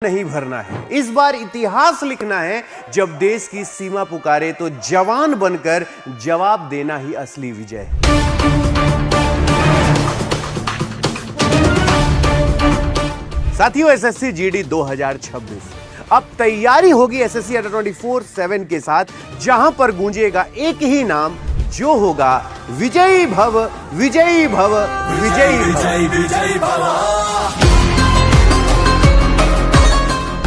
नहीं भरना है। इस बार इतिहास लिखना है। जब देश की सीमा पुकारे तो जवान बनकर जवाब देना ही असली विजय है। साथियों, एसएससी जीडी 2026 अब तैयारी होगी एसएससी अंडर 24/7 के साथ, जहां पर गूंजेगा एक ही नाम, जो होगा विजयी भव, विजयी भव, विजयी भव।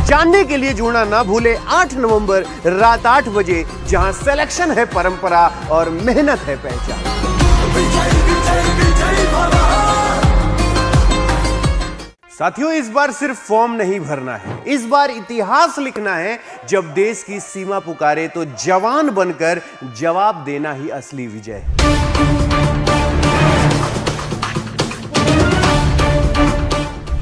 जानने के लिए जुड़ना ना भूले 8 नवंबर रात 8 बजे, जहां सिलेक्शन है परंपरा और मेहनत है पहचान। साथियों, इस बार सिर्फ फॉर्म नहीं भरना है, इस बार इतिहास लिखना है। जब देश की सीमा पुकारे तो जवान बनकर जवाब देना ही असली विजय है।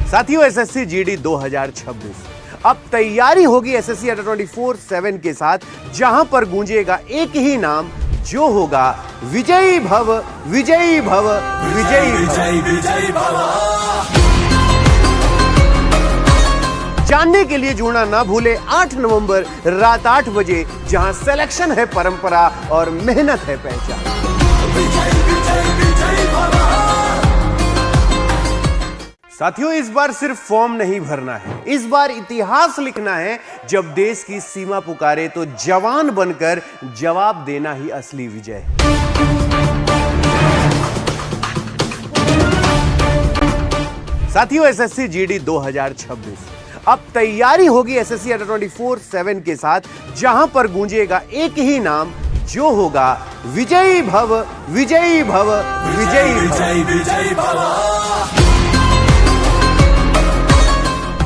साथियों, एसएससी जीडी 2026 अब तैयारी होगी एसएससी अंडर 24/7 के साथ, जहां पर गूंजेगा एक ही नाम, जो होगा विजयी भव, विजयी भव, विजयी भव। जानने के लिए जुड़ना ना भूले 8 नवंबर रात 8 बजे, जहां सिलेक्शन है परंपरा और मेहनत है पहचान। साथियों, इस बार सिर्फ फॉर्म नहीं भरना है, इस बार इतिहास लिखना है। जब देश की सीमा पुकारे तो जवान बनकर जवाब देना ही असली विजय है। साथियों, एसएससी जीडी 2026 अब तैयारी होगी एसएससी अंडर 24/7 के साथ, जहां पर गूंजेगा एक ही नाम, जो होगा विजयी भव, विजयी भव, विजयी भव।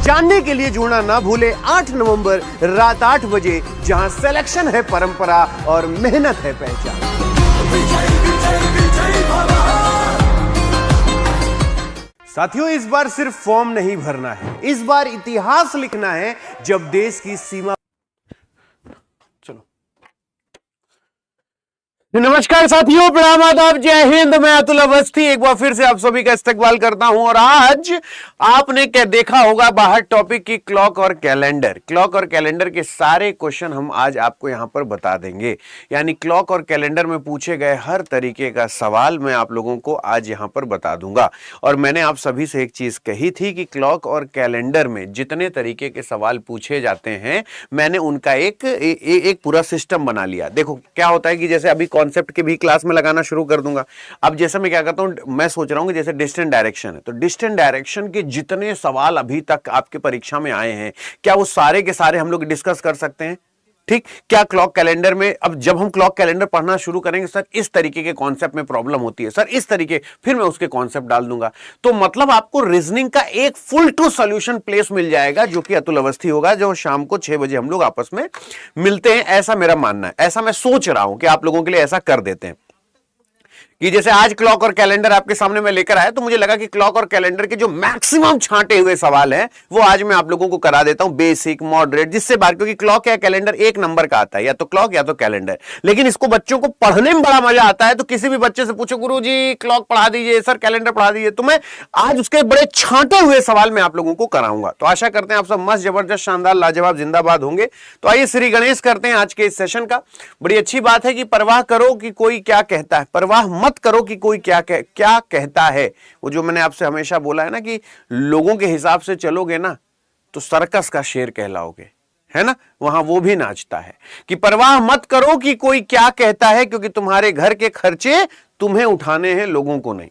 जानने के लिए जुड़ना ना भूले 8 नवंबर रात 8 बजे, जहां सिलेक्शन है परंपरा और मेहनत है पहचान। साथियों, इस बार सिर्फ फॉर्म नहीं भरना है, इस बार इतिहास लिखना है। जब देश की सीमा नमस्कार साथियों, प्रणाम, आदाब, जय हिंद। मैं अतुल अवस्थी एक बार फिर से आप सभी का इस्तकबाल करता हूं। और आज आपने क्या देखा होगा बाहर टॉपिक की क्लॉक और कैलेंडर। क्लॉक और कैलेंडर के सारे क्वेश्चन हम आज आपको यहां पर बता देंगे। यानी क्लॉक और कैलेंडर में पूछे गए हर तरीके का सवाल मैं आप लोगों को आज यहां पर बता दूंगा। और मैंने आप सभी से एक चीज कही थी कि क्लॉक और कैलेंडर में जितने तरीके के सवाल पूछे जाते हैं, मैंने उनका एक पूरा सिस्टम बना लिया। देखो क्या होता है कि जैसे अभी कॉन्सेप्ट के भी क्लास में लगाना शुरू कर दूंगा। अब जैसे मैं क्या करता हूं, मैं सोच रहा हूं कि जैसे डिस्टेंट डायरेक्शन है, तो डिस्टेंट डायरेक्शन के जितने सवाल अभी तक आपके परीक्षा में आए हैं, क्या वो सारे के सारे हम लोग डिस्कस कर सकते हैं? ठीक, क्या क्लॉक कैलेंडर में अब जब हम क्लॉक कैलेंडर पढ़ना शुरू करेंगे, सर इस तरीके के कॉन्सेप्ट में प्रॉब्लम होती है, सर इस तरीके, फिर मैं उसके कॉन्सेप्ट डाल दूंगा। तो मतलब आपको रीजनिंग का एक फुल टू सॉल्यूशन प्लेस मिल जाएगा, जो कि अतुल अवस्थी होगा, जो शाम को 6 बजे हम लोग आपस में मिलते हैं। ऐसा मेरा मानना है, ऐसा मैं सोच रहा हूं कि आप लोगों के लिए ऐसा कर देते हैं कि जैसे आज क्लॉक और कैलेंडर आपके सामने मैं लेकर आया, तो मुझे लगा कि क्लॉक और कैलेंडर के जो मैक्सिमम छांटे हुए सवाल हैं वो आज मैं आप लोगों को करा देता हूं, बेसिक, मॉडरेट, जिससे बात, क्योंकि क्लॉक या कैलेंडर एक नंबर का आता है, या तो क्लॉक या तो कैलेंडर। लेकिन इसको बच्चों को पढ़ने में बड़ा मजा आता है। तो किसी भी बच्चे से पूछो, गुरुजी क्लॉक पढ़ा दीजिए, सर कैलेंडर पढ़ा दीजिए, तो मैं आज उसके बड़े छांटे हुए सवाल मैं आप लोगों को कराऊंगा। तो आशा करते हैं आप सब मस्त, जबरदस्त, शानदार, लाजवाब, जिंदाबाद होंगे। तो आइए श्री गणेश करते हैं आज के इस सेशन का। बड़ी अच्छी बात है कि परवाह करो कि कोई क्या कहता है, परवाह मत करो कि कोई क्या कहता है। वो जो मैंने आपसे हमेशा बोला है ना कि लोगों के हिसाब से चलोगे ना तो सर्कस का शेर कहलाओगे, है ना, वहां वो भी नाचता है कि परवाह मत करो कि कोई क्या कहता है, क्योंकि तुम्हारे घर के खर्चे तुम्हें उठाने हैं, लोगों को नहीं।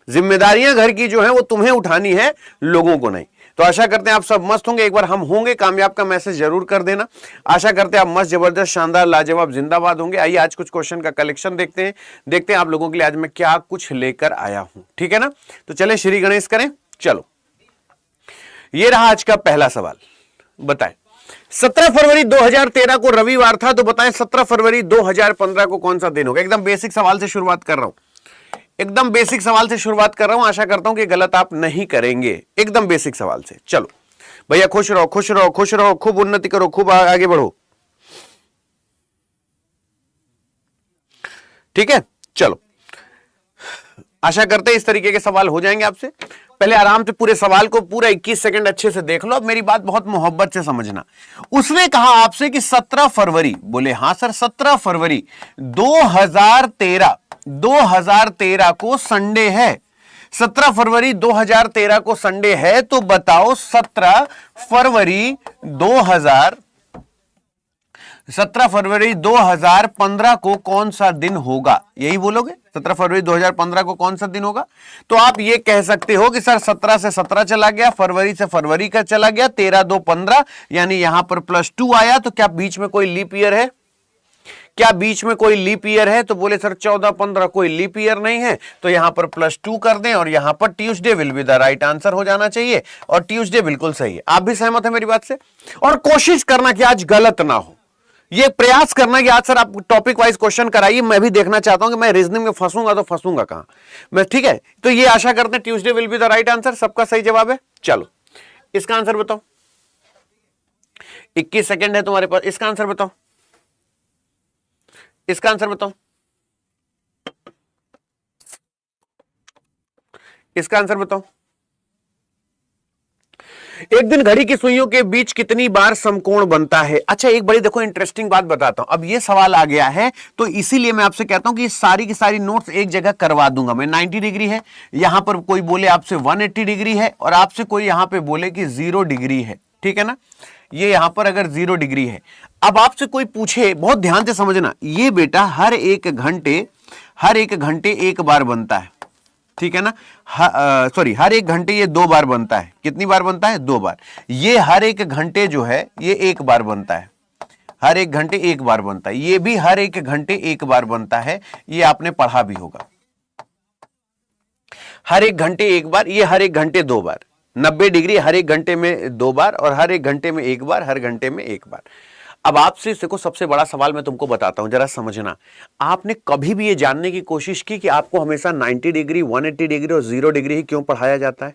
जिम्मेदारियां घर की जो है वो तुम्हें उठानी है, लोगों को नहीं। तो आशा करते हैं आप सब मस्त होंगे। एक बार हम होंगे कामयाब का मैसेज जरूर कर देना। आशा करते हैं आप मस्त, जबरदस्त, शानदार, लाजवाब, जिंदाबाद होंगे। आइए आज कुछ क्वेश्चन का कलेक्शन देखते हैं आप लोगों के लिए आज मैं क्या कुछ लेकर आया हूं, ठीक है ना। तो चले श्री गणेश करें। चलो, ये रहा आज का पहला सवाल। बताएं 17 फरवरी 2013 को रविवार था, तो बताएं 17 फरवरी 2015 को कौन सा दिन होगा। एकदम बेसिक सवाल से शुरुआत कर रहा हूं, एकदम बेसिक सवाल से शुरुआत कर रहा हूं। आशा करता हूं कि गलत आप नहीं करेंगे। एकदम बेसिक सवाल से। चलो भैया, खुश रहो, खुश रहो, खुश रहो, खूब उन्नति करो, खूब आगे बढ़ो, ठीक है। चलो आशा करते हैं इस तरीके के सवाल हो जाएंगे आपसे। पहले आराम से पूरे सवाल को पूरा 21 सेकंड अच्छे से देख लो। अब मेरी बात बहुत मोहब्बत से समझना। उसने कहा आपसे कि 17 फरवरी, बोले हां सर 17 फरवरी 2013 को संडे है। 17 फरवरी 2013 को संडे है, तो बताओ 17 फरवरी 2015 को कौन सा दिन होगा? यही बोलोगे 17 फरवरी 2015 को कौन सा दिन होगा? तो आप ये कह सकते हो कि सर 17 से 17 चला गया, फरवरी से फरवरी का चला गया, 13 2 15, यानी यहां पर +2 आया। तो क्या बीच में कोई लीप ईयर है? क्या बीच में कोई लीप ईयर है? तो बोले सर 14 15 कोई लीप ईयर नहीं है, तो यहां पर +2 कर दें और यहां पर Tuesday will be the right answer हो जाना चाहिए, और ट्यूसडे बिल्कुल सही है। आप भी सहमत है मेरी बात से? और कोशिश करना कि आज गलत ना हो, ये प्रयास करना कि आज सर आप टॉपिक वाइज क्वेश्चन कराइए। मैं भी देखना चाहता हूं कि मैं रीजनिंग में फंसूंगा तो फंसूंगा कहां मैं, ठीक है? तो ये आशा करते हैं Tuesday will be the right answer. सबका सही जवाब है। चलो इसका आंसर बताओ। 21 सेकंड है तुम्हारे पास, इसका आंसर बताओ, इसका आंसर बताओ, इसका आंसर बताओ। एक दिन घड़ी की सुइयों के बीच कितनी बार समकोण बनता है? अच्छा एक बड़ी देखो इंटरेस्टिंग बात बताता हूं। अब ये सवाल आ गया है तो इसीलिए मैं आपसे कहता हूं कि सारी की सारी नोट्स एक जगह करवा दूंगा मैं। 90 डिग्री है, यहां पर कोई बोले आपसे 180 डिग्री है, और आपसे कोई यहां पे बोले कि 0 डिग्री है, ठीक है ना? ये यहां पर अगर 0 डिग्री है, अब आपसे कोई पूछे, बहुत ध्यान से समझना, ये बेटा हर एक घंटे एक बार बनता है, ठीक है ना? सॉरी, हर एक घंटे ये 2 बार बनता है। कितनी बार बनता है? 2 बार। ये हर एक घंटे जो है ये 1 बार बनता है, हर एक घंटे 1 बार बनता है। ये भी हर एक घंटे 1 बार बनता है, ये आपने पढ़ा भी होगा। हर एक घंटे 1 बार, ये हर एक घंटे 2 बार। 90 डिग्री हर एक घंटे में 2 बार, और हर एक घंटे में 1 बार, हर घंटे में 1 बार। अब आपसे देखो सबसे बड़ा सवाल मैं तुमको बताता हूं, जरा समझना। आपने कभी भी ये जानने की कोशिश की कि आपको हमेशा 90 डिग्री, 180 डिग्री और 0 डिग्री ही क्यों पढ़ाया जाता है?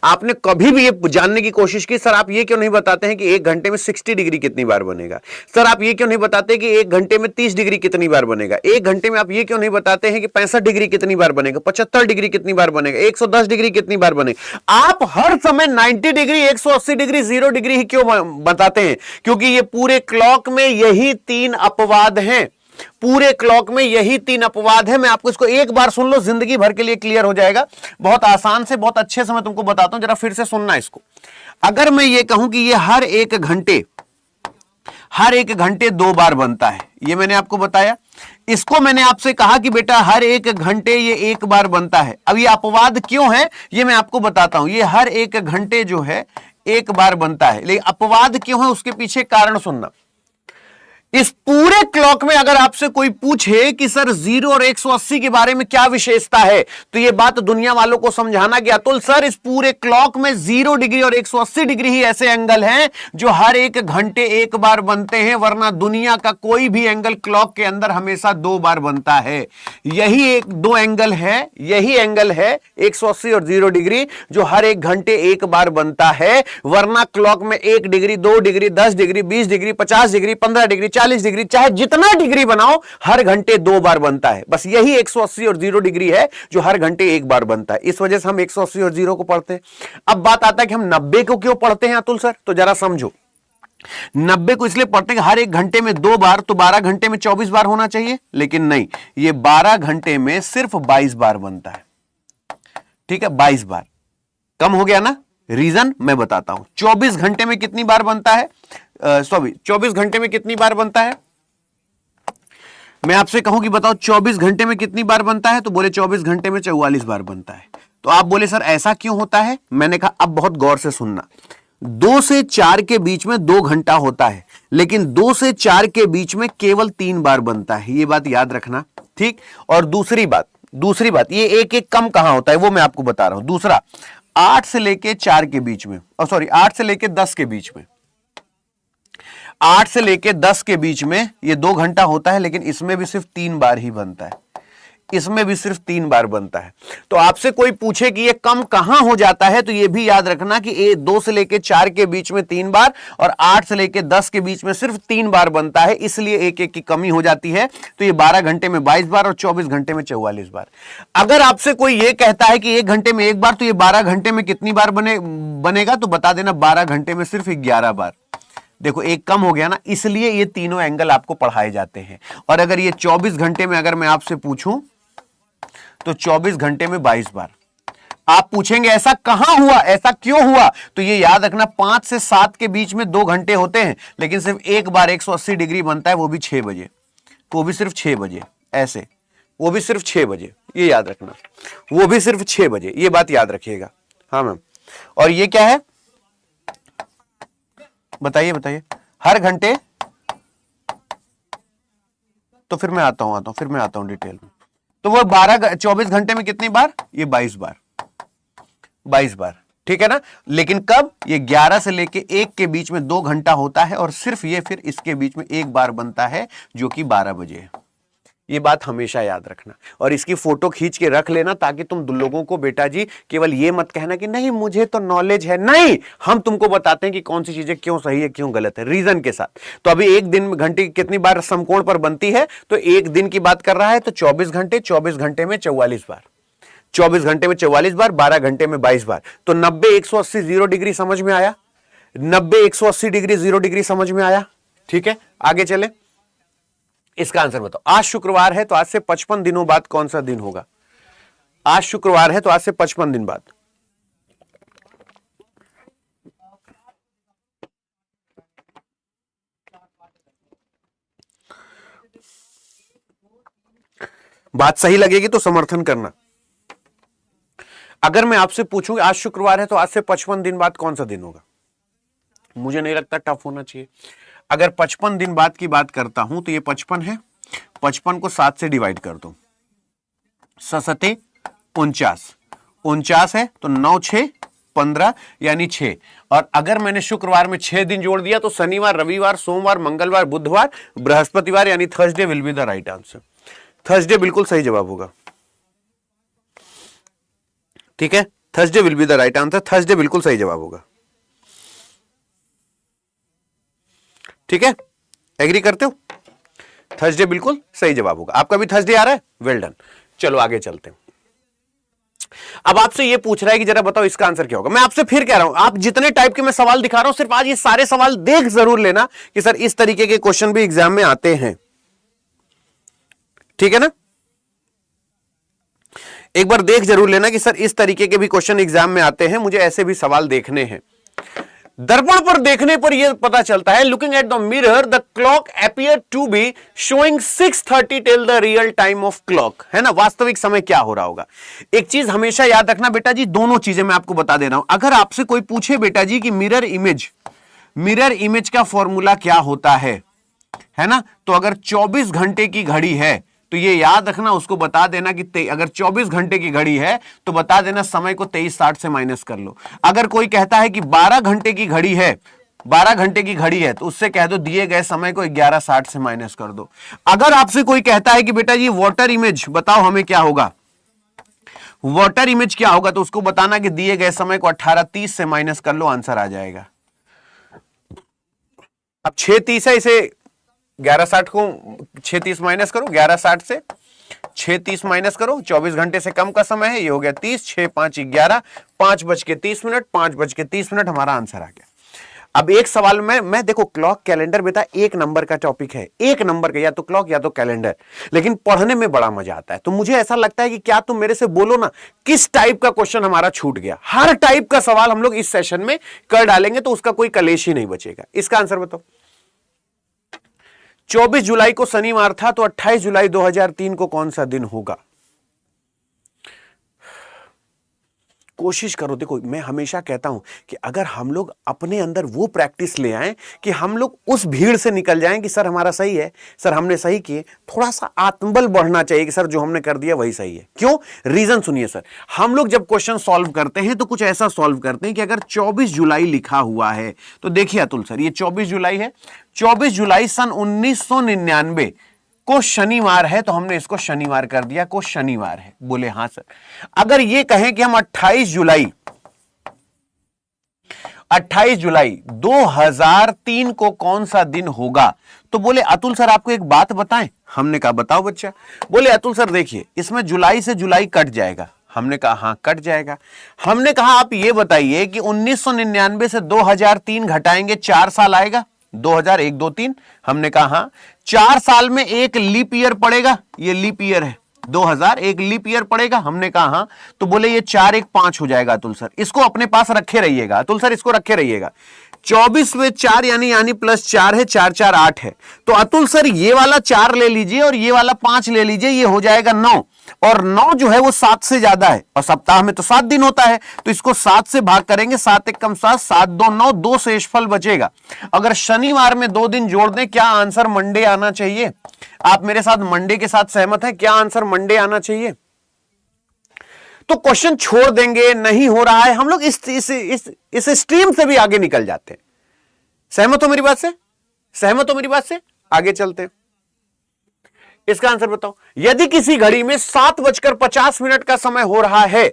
आपने कभी भी ये जानने की कोशिश की, सर आप ये क्यों नहीं बताते हैं कि 1 घंटे में 60 डिग्री कितनी बार बनेगा? सर आप ये क्यों नहीं बताते कि 1 घंटे में 30 डिग्री कितनी बार बनेगा? 1 घंटे में आप ये क्यों नहीं बताते हैं कि 65 डिग्री कितनी बार बनेगा, 75 डिग्री कितनी बार बनेगा, 110 डिग्री कितनी बार बनेगा? आप हर समय 90 डिग्री, 180 डिग्री, 0 डिग्री ही क्यों बताते हैं? क्योंकि ये पूरे क्लॉक में यही 3 अपवाद हैं। पूरे क्लॉक में यही 3 अपवाद है। मैं आपको इसको एक बार सुन लो, जिंदगी भर के लिए क्लियर हो जाएगा। बहुत आसान से, बहुत अच्छे से मैं तुमको बताता हूं, जरा फिर से सुनना इसको। अगर मैं ये कहूं कि ये हर एक घंटे 2 बार बनता है, ये मैंने आपको बताया। इसको मैंने आपसे कहा कि बेटा हर एक घंटे ये 1 बार बनता है। अब ये अपवाद क्यों है ये मैं आपको बताता हूं। ये हर एक घंटे जो है 1 बार बनता है, लेकिन अपवाद क्यों है उसके पीछे कारण सुनना। इस पूरे क्लॉक में अगर आपसे कोई पूछे कि सर 0 और 180 के बारे में क्या विशेषता है, तो यह बात दुनिया वालों को समझाना कि अतुल सर इस पूरे क्लॉक में 0 डिग्री और 180 डिग्री ही ऐसे एंगल हैं जो हर एक घंटे 1 बार बनते हैं, वरना दुनिया का कोई भी एंगल क्लॉक के अंदर हमेशा 2 बार बनता है। यही 2 एंगल है, यही एंगल है 180 और 0 डिग्री जो हर एक घंटे 1 बार बनता है, वरना क्लॉक में 1 degree, 2 degree, 10 degree, 20 degree, 50 degree, 15 degree, 40 degree, चाहे जितना डिग्री बनाओ, हर घंटे 2 बार बनता है। बस यही 180 और 0 डिग्री है जो हर घंटे 1 बार बनता है। इस वजह से हम 180 और 0 को पढ़ते हैं। अब बात आता है कि हम 90 को क्यों पढ़ते हैं अतुल सर, तो जरा समझो। 90 को इसलिए पढ़ते हैं कि हर एक घंटे में 2 बार, तो 12 घंटे में 24 बार होना चाहिए, लेकिन नहीं, ये 12 घंटे में सिर्फ 22 बार बनता है। ठीक है, 22 बार कम हो गया ना। रीजन मैं बताता हूं। 24 घंटे में कितनी बार बनता है? 24 घंटे में कितनी बार बनता है? मैं आपसे कहूं कि बताओ 24 घंटे में कितनी बार बनता है, तो बोले 24 घंटे में 44 बार बनता है। तो आप बोले सर ऐसा क्यों होता है? मैंने कहा अब बहुत गौर से सुनना। 2 से 4 के बीच में 2 घंटा होता है, लेकिन 2 से 4 के बीच में केवल 3 बार बनता है। ये बात याद रखना, ठीक। और दूसरी बात ये एक कम कहां होता है वो मैं आपको बता रहा हूं। दूसरा, 8 से लेके 4 के बीच में, 8 से लेके 10 के बीच में, 8 से लेके 10 के बीच में ये 2 घंटा होता है, लेकिन इसमें भी सिर्फ 3 बार ही बनता है। इसमें भी सिर्फ 3 बार बनता है। तो आपसे कोई पूछे कि ये कम कहां हो जाता है, तो ये भी याद रखना कि 2 से लेके 4 के बीच में 3 बार और 8 से लेके 10 के बीच में सिर्फ 3 बार बनता है, इसलिए एक एक की कमी हो जाती है। तो ये 12 घंटे में 22 बार और 24 घंटे में 44 बार। अगर आपसे कोई ये कहता है कि 1 घंटे में 1 बार, तो ये 12 घंटे में कितनी बार बनेगा, तो बता देना 12 घंटे में सिर्फ 11 बार। देखो एक कम हो गया ना, इसलिए ये तीनों एंगल आपको पढ़ाए जाते हैं। और अगर ये 24 घंटे में अगर मैं आपसे पूछूं तो 24 घंटे में 22 बार। आप पूछेंगे ऐसा कहां हुआ, ऐसा क्यों हुआ, तो ये याद रखना 5 से 7 के बीच में 2 घंटे होते हैं, लेकिन सिर्फ एक बार 180 डिग्री बनता है, वो भी 6 बजे, वो भी सिर्फ 6 बजे, ऐसे वो भी सिर्फ 6 बजे, ये याद रखना, वो भी सिर्फ 6 बजे, ये बात याद रखिएगा। हाँ मैम, और ये क्या है बताइए बताइए, हर घंटे, तो फिर मैं आता हूं डिटेल में। तो वो 24 घंटे में कितनी बार, ये 22 बार, 22 बार, ठीक है ना। लेकिन कब, ये 11 से लेके 1 के बीच में 2 घंटा होता है और सिर्फ ये फिर इसके बीच में 1 बार बनता है, जो कि 12 बजे है। ये बात हमेशा याद रखना और इसकी फोटो खींच के रख लेना, ताकि तुम लोगों को बेटा जी केवल ये मत कहना कि नहीं मुझे तो नॉलेज है, नहीं, हम तुमको बताते हैं कि कौन सी चीजें क्यों सही है क्यों गलत है, रीजन के साथ। तो अभी एक दिन में घंटे कितनी बार समकोण पर बनती है, तो एक दिन की बात कर रहा है, तो 24 घंटे, 24 घंटे में 44 बार, 24 घंटे में 44 बार, 12 घंटे में 22 बार। तो 90 180 0 डिग्री समझ में आया, 90 180 डिग्री 0 डिग्री समझ में आया, ठीक है। आगे चले, इसका आंसर बताओ। आज शुक्रवार है, तो आज से 55 दिनों बाद कौन सा दिन होगा, आज शुक्रवार है तो आज से 55 दिन बाद, बात सही लगेगी तो समर्थन करना। अगर मैं आपसे पूछूं आज शुक्रवार है तो आज से 55 दिन बाद कौन सा दिन होगा, मुझे नहीं लगता टफ होना चाहिए। अगर 55 दिन बाद की बात करता हूं तो ये 55 है, 55 को 7 से डिवाइड कर दो, 7 49, 49 है तो 9 6 15 यानी 6। और अगर मैंने शुक्रवार में 6 दिन जोड़ दिया तो शनिवार, रविवार, सोमवार, मंगलवार, बुधवार, बृहस्पतिवार यानी Thursday will be the right answer. Thursday बिल्कुल सही जवाब होगा, ठीक है, Thursday will be the right answer, Thursday बिल्कुल सही जवाब होगा, ठीक है, एग्री करते हो, थर्सडे बिल्कुल सही जवाब होगा। आपका भी थर्सडे आ रहा है, वेल डन। चलो आगे चलते हैं। अब आपसे ये पूछ रहा है कि जरा बताओ इसका आंसर क्या होगा। मैं आपसे फिर कह रहा हूं, आप जितने टाइप के मैं सवाल दिखा रहा हूं, सिर्फ आज ये सारे सवाल देख जरूर लेना कि सर इस तरीके के क्वेश्चन भी एग्जाम में आते हैं, ठीक है ना। एक बार देख जरूर लेना कि सर इस तरीके के भी क्वेश्चन एग्जाम में आते हैं, मुझे ऐसे भी सवाल देखने हैं। दर्पण पर देखने पर यह पता चलता है, looking at the mirror the clock appear to be showing 6:30 till the real time of clock, है ना, वास्तविक समय क्या हो रहा होगा। एक चीज हमेशा याद रखना बेटा जी, दोनों चीजें मैं आपको बता दे रहा हूं। अगर आपसे कोई पूछे बेटा जी कि मिरर इमेज का फॉर्मूला क्या होता है ना, तो अगर 24 घंटे की घड़ी है तो ये याद रखना, उसको बता देना कि अगर 24 घंटे की घड़ी है तो बता देना समय को 23:60 से माइनस कर लो। अगर कोई कहता है कि 12 घंटे की घड़ी है, 12 घंटे की घड़ी है, तो उससे कह दो दिए गए समय को 11:60 से माइनस कर दो। अगर आपसे कोई कहता है कि बेटा जी वाटर इमेज बताओ हमें क्या होगा, वाटर इमेज क्या होगा, तो उसको बताना कि दिए गए समय को 18:30 से माइनस कर लो, आंसर आ जाएगा। अब 6:30 है, इसे 11:60 को 6:30 माइनस करो, 11:60 से 6:30 माइनस करो, 24 घंटे से कम का समय है, ये हो गया 30, 6 5 11, 5:30, 5:30 हमारा आंसर आ गया। अब एक सवाल में मैं देखो, क्लॉक कैलेंडर बेटा 1 नंबर का टॉपिक है, 1 नंबर का, या तो क्लॉक या तो कैलेंडर, लेकिन पढ़ने में बड़ा मजा आता है। तो मुझे ऐसा लगता है कि क्या तुम मेरे से बोलो ना किस टाइप का क्वेश्चन हमारा छूट गया। हर टाइप का सवाल हम लोग इस सेशन में कर डालेंगे, तो उसका कोई कलेश ही नहीं बचेगा। इसका आंसर बताओ। 24 जुलाई को शनिवार था, तो 28 जुलाई 2003 को कौन सा दिन होगा। कोशिश करो। देखो मैं हमेशा कहता हूं कि अगर हम लोग अपने अंदर वो प्रैक्टिस ले आए कि हम लोग उस भीड़ से निकल जाएं कि सर हमारा सही है, सर हमने सही किए, थोड़ा सा आत्मबल बढ़ना चाहिए कि सर जो हमने कर दिया वही सही है। क्यों, रीजन सुनिए सर। हम लोग जब क्वेश्चन सॉल्व करते हैं तो कुछ ऐसा सॉल्व करते हैं कि अगर 24 जुलाई लिखा हुआ है तो देखिए अतुल सर, ये 24 जुलाई है, 24 जुलाई सन 1999 को शनिवार है तो हमने इसको शनिवार कर दिया, को शनिवार है। बोले हाँ सर। अगर ये कहें कि हम 28 जुलाई 2003 को कौन सा दिन होगा, तो बोले अतुल सर आपको एक बात बताएं। हमने कहा बताओ बच्चा। बोले अतुल सर देखिए इसमें जुलाई से जुलाई कट जाएगा। हमने कहा हाँ कट जाएगा। हमने कहा आप ये बताइए कि 1999 से 2003 घटाएंगे 4 साल आएगा, 2001 2 3। हमने कहा हाँ। 4 साल में एक लीप ईयर पड़ेगा, ये लीप ईयर है 2001 लीप ईयर पड़ेगा। हमने कहा हाँ। तो बोले ये 4 1 5 हो जाएगा अतुल सर, इसको अपने पास रखे रहिएगा अतुल सर, इसको रखे रहिएगा। 24 में 4 यानी प्लस 4 है, 4 4 8 है। तो अतुल सर ये वाला 4 ले लीजिए और ये वाला 5 ले लीजिए, ये हो जाएगा 9। और 9 जो है वो 7 से ज्यादा है और सप्ताह में तो 7 दिन होता है, तो इसको 7 से भाग करेंगे, 7 1 कम 7, 7 2 9, 2 शेषफल बचेगा। अगर शनिवार में 2 दिन जोड़ दें, क्या आंसर मंडे आना चाहिए? आप मेरे साथ मंडे के साथ सहमत हैं? क्या आंसर मंडे आना चाहिए? तो क्वेश्चन छोड़ देंगे, नहीं हो रहा है, हम लोग इस स्ट्रीम से भी आगे निकल जाते हैं। सहमत हो मेरी बात से? सहमत हो मेरी बात से? आगे चलते हैं। इसका आंसर बताओ। यदि किसी घड़ी में 7:50 का समय हो रहा है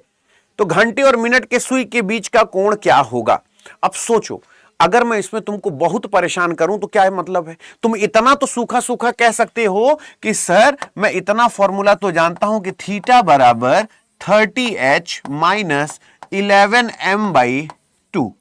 तो घंटे और मिनट के सुई के बीच का कोण क्या होगा? अब सोचो, अगर मैं इसमें तुमको बहुत परेशान करूं तो क्या मतलब है? तुम इतना तो सूखा सूखा कह सकते हो कि सर मैं इतना फॉर्मूला तो जानता हूं कि थीटा बराबर 30h minus 11m/2,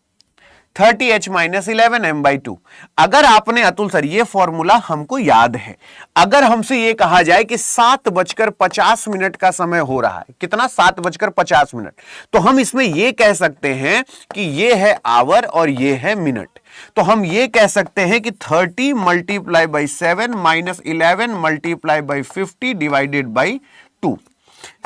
30h minus 11m/2। अगर आपने अतुल सर ये फॉर्मूला हमको याद है, अगर हमसे ये कहा जाए कि 7:50 का समय हो रहा है, कितना? 7:50, तो हम इसमें ये कह सकते हैं कि ये है आवर और ये है मिनट। तो हम ये कह सकते हैं कि 30 multiply by 7 minus 11 multiply by 50 divided by 2।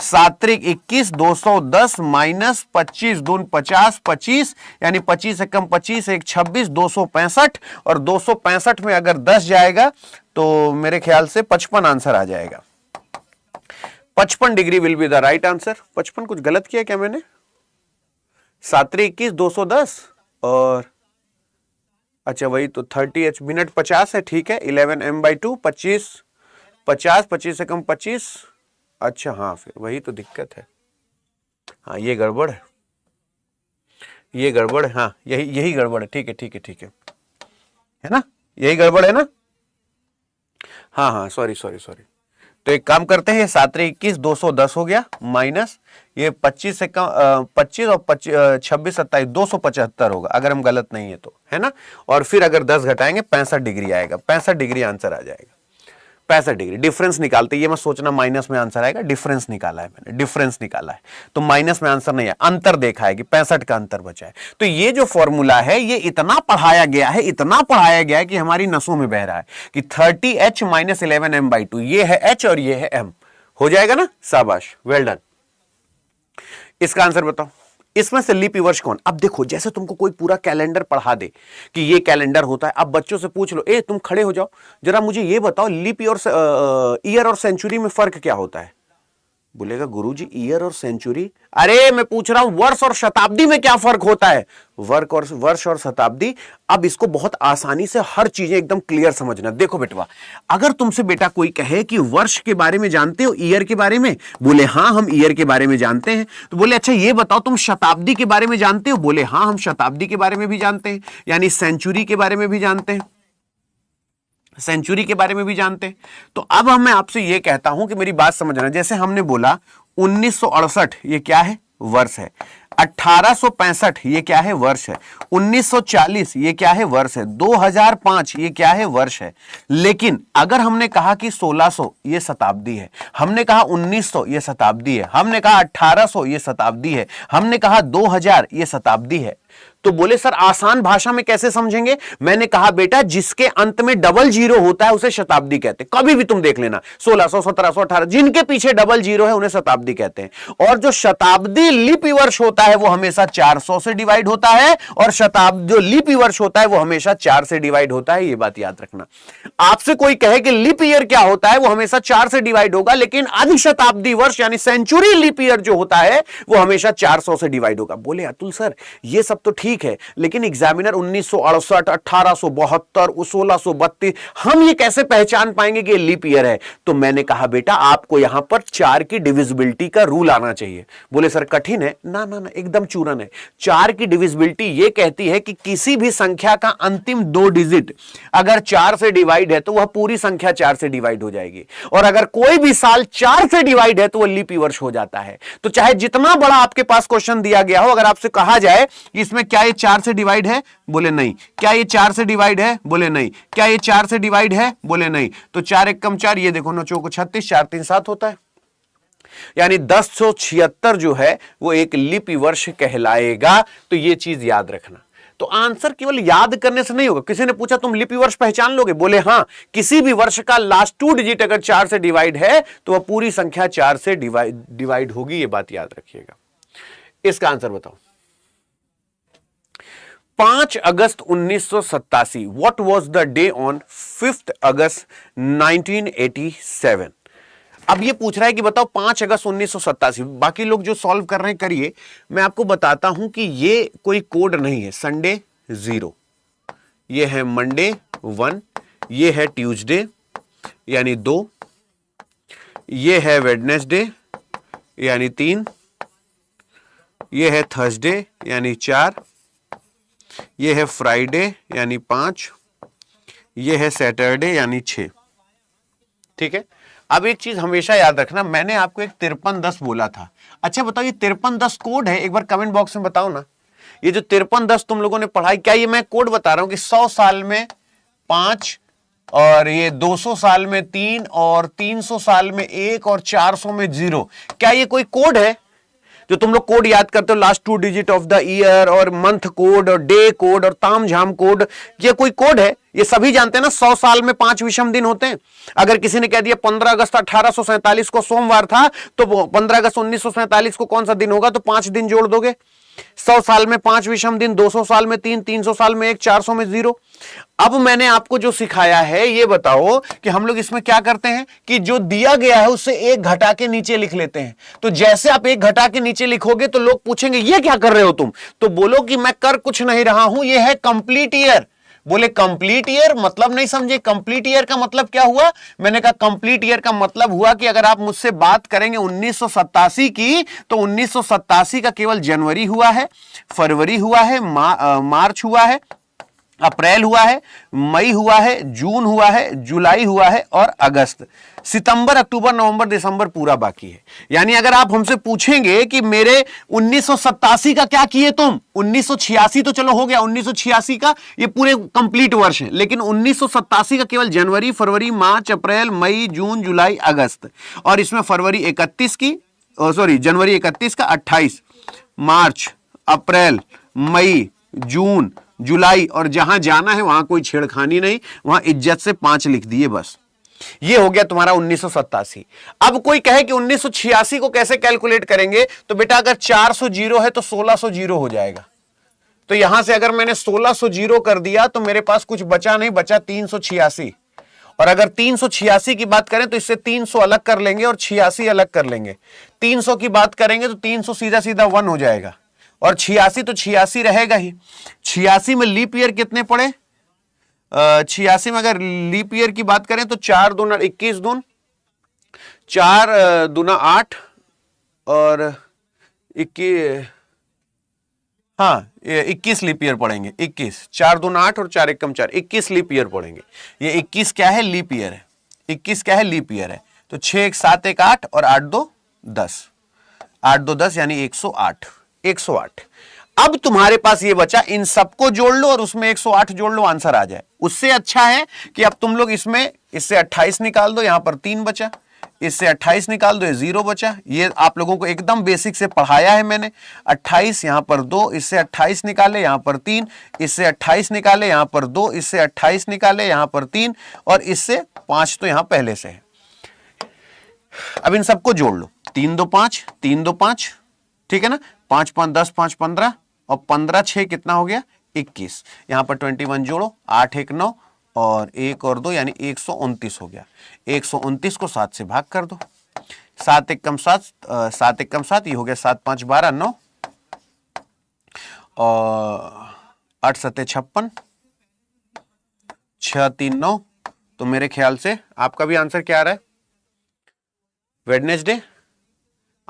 7 3 21, 210 minus 25 Doon 50, 25 यानी 25 से कम 25, 1 26, 265। और 265 में अगर 10 जाएगा तो मेरे ख्याल से 55 आंसर आ जाएगा। 55 degree will be the right answer. 55 कुछ गलत किया क्या मैंने? 7 3 21, 210 और अच्छा वही तो 30h, मिनट 50 है, ठीक है। 11m/2, 25 50, 25 से कम 25। अच्छा हाँ, फिर वही तो दिक्कत है। हाँ ये गड़बड़ है, ये गड़बड़ है। हाँ यही गड़बड़ है। ठीक है ठीक है ठीक है ना, यही गड़बड़ है ना। हाँ हाँ सॉरी। तो एक काम करते हैं, 7 3 21, 210 हो गया, माइनस ये 25 से कम 25 और 26 27, 275 होगा अगर हम गलत नहीं है तो, है ना। और फिर अगर 10 घटाएंगे 65 डिग्री आएगा, 65 डिग्री आंसर आ जाएगा। 65 डिग्री डिफरेंस निकालते, ये मैं सोचना माइनस में आंसर आएगा, डिफरेंस निकाला है मैंने, डिफरेंस निकाला है तो माइनस में आंसर नहीं है, अंतर देखा है कि 65 का अंतर बचा है। तो ये जो फॉर्मूला है ये इतना पढ़ाया गया है, इतना पढ़ाया गया है कि हमारी नसों में बह रहा है कि 30h माइनस 11m/2, ये है h और ये है m। हो जाएगा ना, शाबाश, वेल डन। इसका आंसर बताओ, इसमें से लीप वर्ष कौन? अब देखो, जैसे तुमको कोई पूरा कैलेंडर पढ़ा दे कि ये कैलेंडर होता है, अब बच्चों से पूछ लो, ए तुम खड़े हो जाओ जरा, मुझे ये बताओ लीप ईयर और सेंचुरी में फर्क क्या होता है? बोलेगा गुरुजी ईयर और सेंचुरी, अरे मैं पूछ रहा हूं वर्ष और शताब्दी में क्या फर्क होता है? वर्ष और शताब्दी। अब इसको बहुत आसानी से हर चीजें एकदम क्लियर समझना। देखो बेटवा, अगर तुमसे बेटा कोई कहे कि वर्ष के बारे में जानते हो, ईयर के बारे में, बोले हाँ हम ईयर के बारे में जानते हैं, तो बोले अच्छा ये बताओ तुम शताब्दी के बारे में जानते हो? बोले हाँ हम शताब्दी के बारे में भी जानते हैं, यानी सेंचुरी के बारे में भी जानते हैं, सेंचुरी के बारे में भी जानते हैं। तो अब मैं आपसे यह कहता हूं कि मेरी बात समझना, जैसे हमने बोला 1968 ये क्या है? वर्ष है। 1865 ये क्या है? वर्ष है। 1940 ये क्या है? वर्ष है। 2005 ये क्या है? वर्ष है। लेकिन अगर हमने कहा कि 1600 ये शताब्दी है, हमने कहा 1900 ये शताब्दी है, हमने कहा 1800 ये शताब्दी है, हमने कहा 2000 ये शताब्दी है, तो बोले सर आसान भाषा में कैसे समझेंगे? मैंने कहा बेटा जिसके अंत में डबल जीरो होता है उसे शताब्दी कहते हैं। कभी भी तुम देख लेना 1600 1700 1800 जिनके पीछे डबल जीरो है उन्हें शताब्दी कहते हैं। और जो शताब्दी लीप वर्ष होता है वो हमेशा 400 से डिवाइड होता है, और शताब्दी जो लीप वर्ष होता है वो हमेशा 4 से डिवाइड होता है। ये बात याद रखना। आपसे कोई कहे कि लीप ईयर क्या होता है, वो हमेशा 4 से डिवाइड होगा, लेकिन अधिक शताब्दी वर्ष यानी सेंचुरी लीप ईयर जो होता है वो हमेशा 400 से डिवाइड होगा। बोले अतुल सर ये सब तो ठीक ठीक है, लेकिन एग्जामिनर 1968, 1872, 1632, हम ये कैसे पहचान पाएंगे कि ये लीप ईयर है? तो मैंने कहा बेटा आपको यहां पर 4 की डिविजिबिलिटी का रूल आना चाहिए। बोले सर कठिन है। ना ना ना, एकदम चूरन है। 4 की डिविजिबिलिटी ये कहती है कि किसी भी संख्या का अंतिम 2 डिजिट अगर 4 से डिवाइड है तो वह पूरी संख्या 4 से डिवाइड हो जाएगी, और अगर कोई भी साल 4 से डिवाइड है तो वह लीप वर्ष हो जाता है। तो चाहे जितना बड़ा आपके पास क्वेश्चन दिया गया हो, अगर आपसे कहा जाए कि इसमें क्या ये 4 से डिवाइड है? बोले नहीं। क्या ये 4 से डिवाइड है? बोले नहीं। क्या ये 4 से डिवाइड है? बोले नहीं। तो 4 एक कम 4, ये देखो 9 चौको 36, 4 3 7 होता है, यानी 1076 जो है वो एक लीप वर्ष कहलाएगा। तो ये चीज याद रखना। तो आंसर केवल याद करने से नहीं होगा। किसी ने पूछा तुम लीप वर्ष पहचान लोगे? बोले हां, किसी भी वर्ष का लास्ट 2 डिजिट अगर 4 से डिवाइड है तो वह पूरी संख्या 4 से डिवाइड होगी। ये बात याद रखिएगा। इसका आंसर बताओ। 5 August 1987, what was the day on 5 August 1987? अब ये पूछ रहा है कि बताओ 5 अगस्त 1987। बाकी लोग जो सॉल्व कर रहे हैं करिए, मैं आपको बताता हूं कि ये कोई कोड नहीं है। संडे 0, ये है मंडे 1, ये है ट्यूसडे यानी 2, ये है वेडनेसडे यानी 3, ये है थर्सडे यानी 4, ये है फ्राइडे यानी 5, ये है सैटरडे यानी 6। ठीक है। अब एक चीज हमेशा याद रखना, मैंने आपको एक 5310 बोला था। अच्छा बताओ ये 5310 कोड है? एक बार कमेंट बॉक्स में बताओ ना। ये जो 5310 तुम लोगों ने पढ़ाई, क्या ये मैं कोड बता रहा हूं कि 100 साल में 5, और ये 200 साल में 3, और 300 साल में 1, और 400 में 0? क्या ये कोई कोड है? जो तुम लोग कोड याद करते हो, last 2 digit of the year, और मंथ कोड, और डे कोड, और ताम झाम कोड, ये कोई कोड है? ये सभी जानते हैं ना 100 साल में 5 विषम दिन होते हैं। अगर किसी ने कह दिया 15 अगस्त 1847 को सोमवार था, तो 15 अगस्त 1947 को कौन सा दिन होगा? तो 5 दिन जोड़ दोगे। 100 साल में 5 विषम दिन, 200 साल में 3, 300 साल में 1, 400 में 0। अब मैंने आपको जो सिखाया है ये बताओ कि हम लोग इसमें क्या करते हैं कि जो दिया गया है उससे 1 घटा के नीचे लिख लेते हैं। तो जैसे आप 1 घटा के नीचे लिखोगे तो लोग पूछेंगे ये क्या कर रहे हो तुम? तो बोलो कि मैं कर कुछ नहीं रहा हूं, ये है कंप्लीट ईयर। बोले कंप्लीट ईयर मतलब नहीं समझे। कंप्लीट ईयर का मतलब क्या हुआ? मैंने कहा कंप्लीट ईयर का मतलब हुआ कि अगर आप मुझसे बात करेंगे 1987 की, तो 1987 का केवल जनवरी हुआ है, फरवरी हुआ है, मार्च हुआ है, अप्रैल हुआ है, मई हुआ है, जून हुआ है, जुलाई हुआ है, और अगस्त। सितंबर, अक्टूबर, नवंबर, दिसंबर पूरा बाकी है। यानी अगर आप हमसे पूछेंगे कि मेरे 1987 का क्या किए तुम, 1986 तो चलो हो गया, 1986 का ये पूरे कंप्लीट वर्ष है, लेकिन 1987 का केवल जनवरी, फरवरी, मार्च, अप्रैल, मई, जून, जुलाई, अगस्त, और इसमें फरवरी 31 की, जनवरी 31 का 28, मार्च, अप्रैल, मई, जून, जुलाई, और जहां जाना है वहां कोई छेड़खानी नहीं, वहां इज्जत से 5 लिख दिए बस। ये हो गया तुम्हारा 1987। अब कोई कहे कि 1986 को कैसे कैलकुलेट करेंगे? तो बेटा अगर 400 जीरो है तो 1600 जीरो हो जाएगा। तो यहां से अगर मैंने 1600 जीरो कर दिया तो मेरे पास कुछ बचा नहीं, बचा 386। और अगर 386 की बात करें तो इससे 300 अलग कर लेंगे और 86 अलग कर लेंगे। 300 की बात करेंगे तो 300 सीधा सीधा 1 हो जाएगा, और 86 तो 86 रहेगा ही। 86 में लीप ईयर कितने पड़े? 86 में अगर लीप ईयर की बात करें तो 4 दूना 21 दून, 4 दूना 8, और 21 लीप ईयर पड़ेंगे। 21, 4 दूना 8 और 4 एकम 4, 21 लीप ईयर पड़ेंगे। ये 21 क्या है? लीप ईयर है। 21 क्या है? लीप ईयर है। तो 6 1 7 1 8 और 8 2 10, 8 2 10 यानी 108। 108। अब तुम्हारे पास ये बचा, इन सबको जोड़ लो और उसमें 108 जोड़ लो, आंसर आ जाए। उससे अच्छा है कि अब तुम लोग इसमें इससे 28 निकाल दो, यहां पर 3 बचा, इससे 28 निकाल दो, ये 0 बचा। ये आप लोगों को एकदम बेसिक से पढ़ाया है मैंने। 28 यहां पर 2, इससे 28 निकाले, यहां पर 3, इससे 28 निकाले, यहां पर 2, इससे 28 निकाले, यहां पर 3, और इससे 5 तो यहां पहले से है। अब इन सबको जोड़ लो, 3 2 5, 3 2 5, ठीक है ना, 5 5 10, 5 15, और 15 6 कितना हो गया? 21। यहां पर 21 जोड़ो, 8 1 9, और 1 और 2 यानी 129 हो गया। 129 को 7 से भाग कर दो, 7 1 कम 7, 7 1 कम 7, ये हो गया 7 5 12 9, और 8 सत्ते 56, 6 3 9। तो मेरे ख्याल से आपका भी आंसर क्या आ रहा है? वेडनेसडे।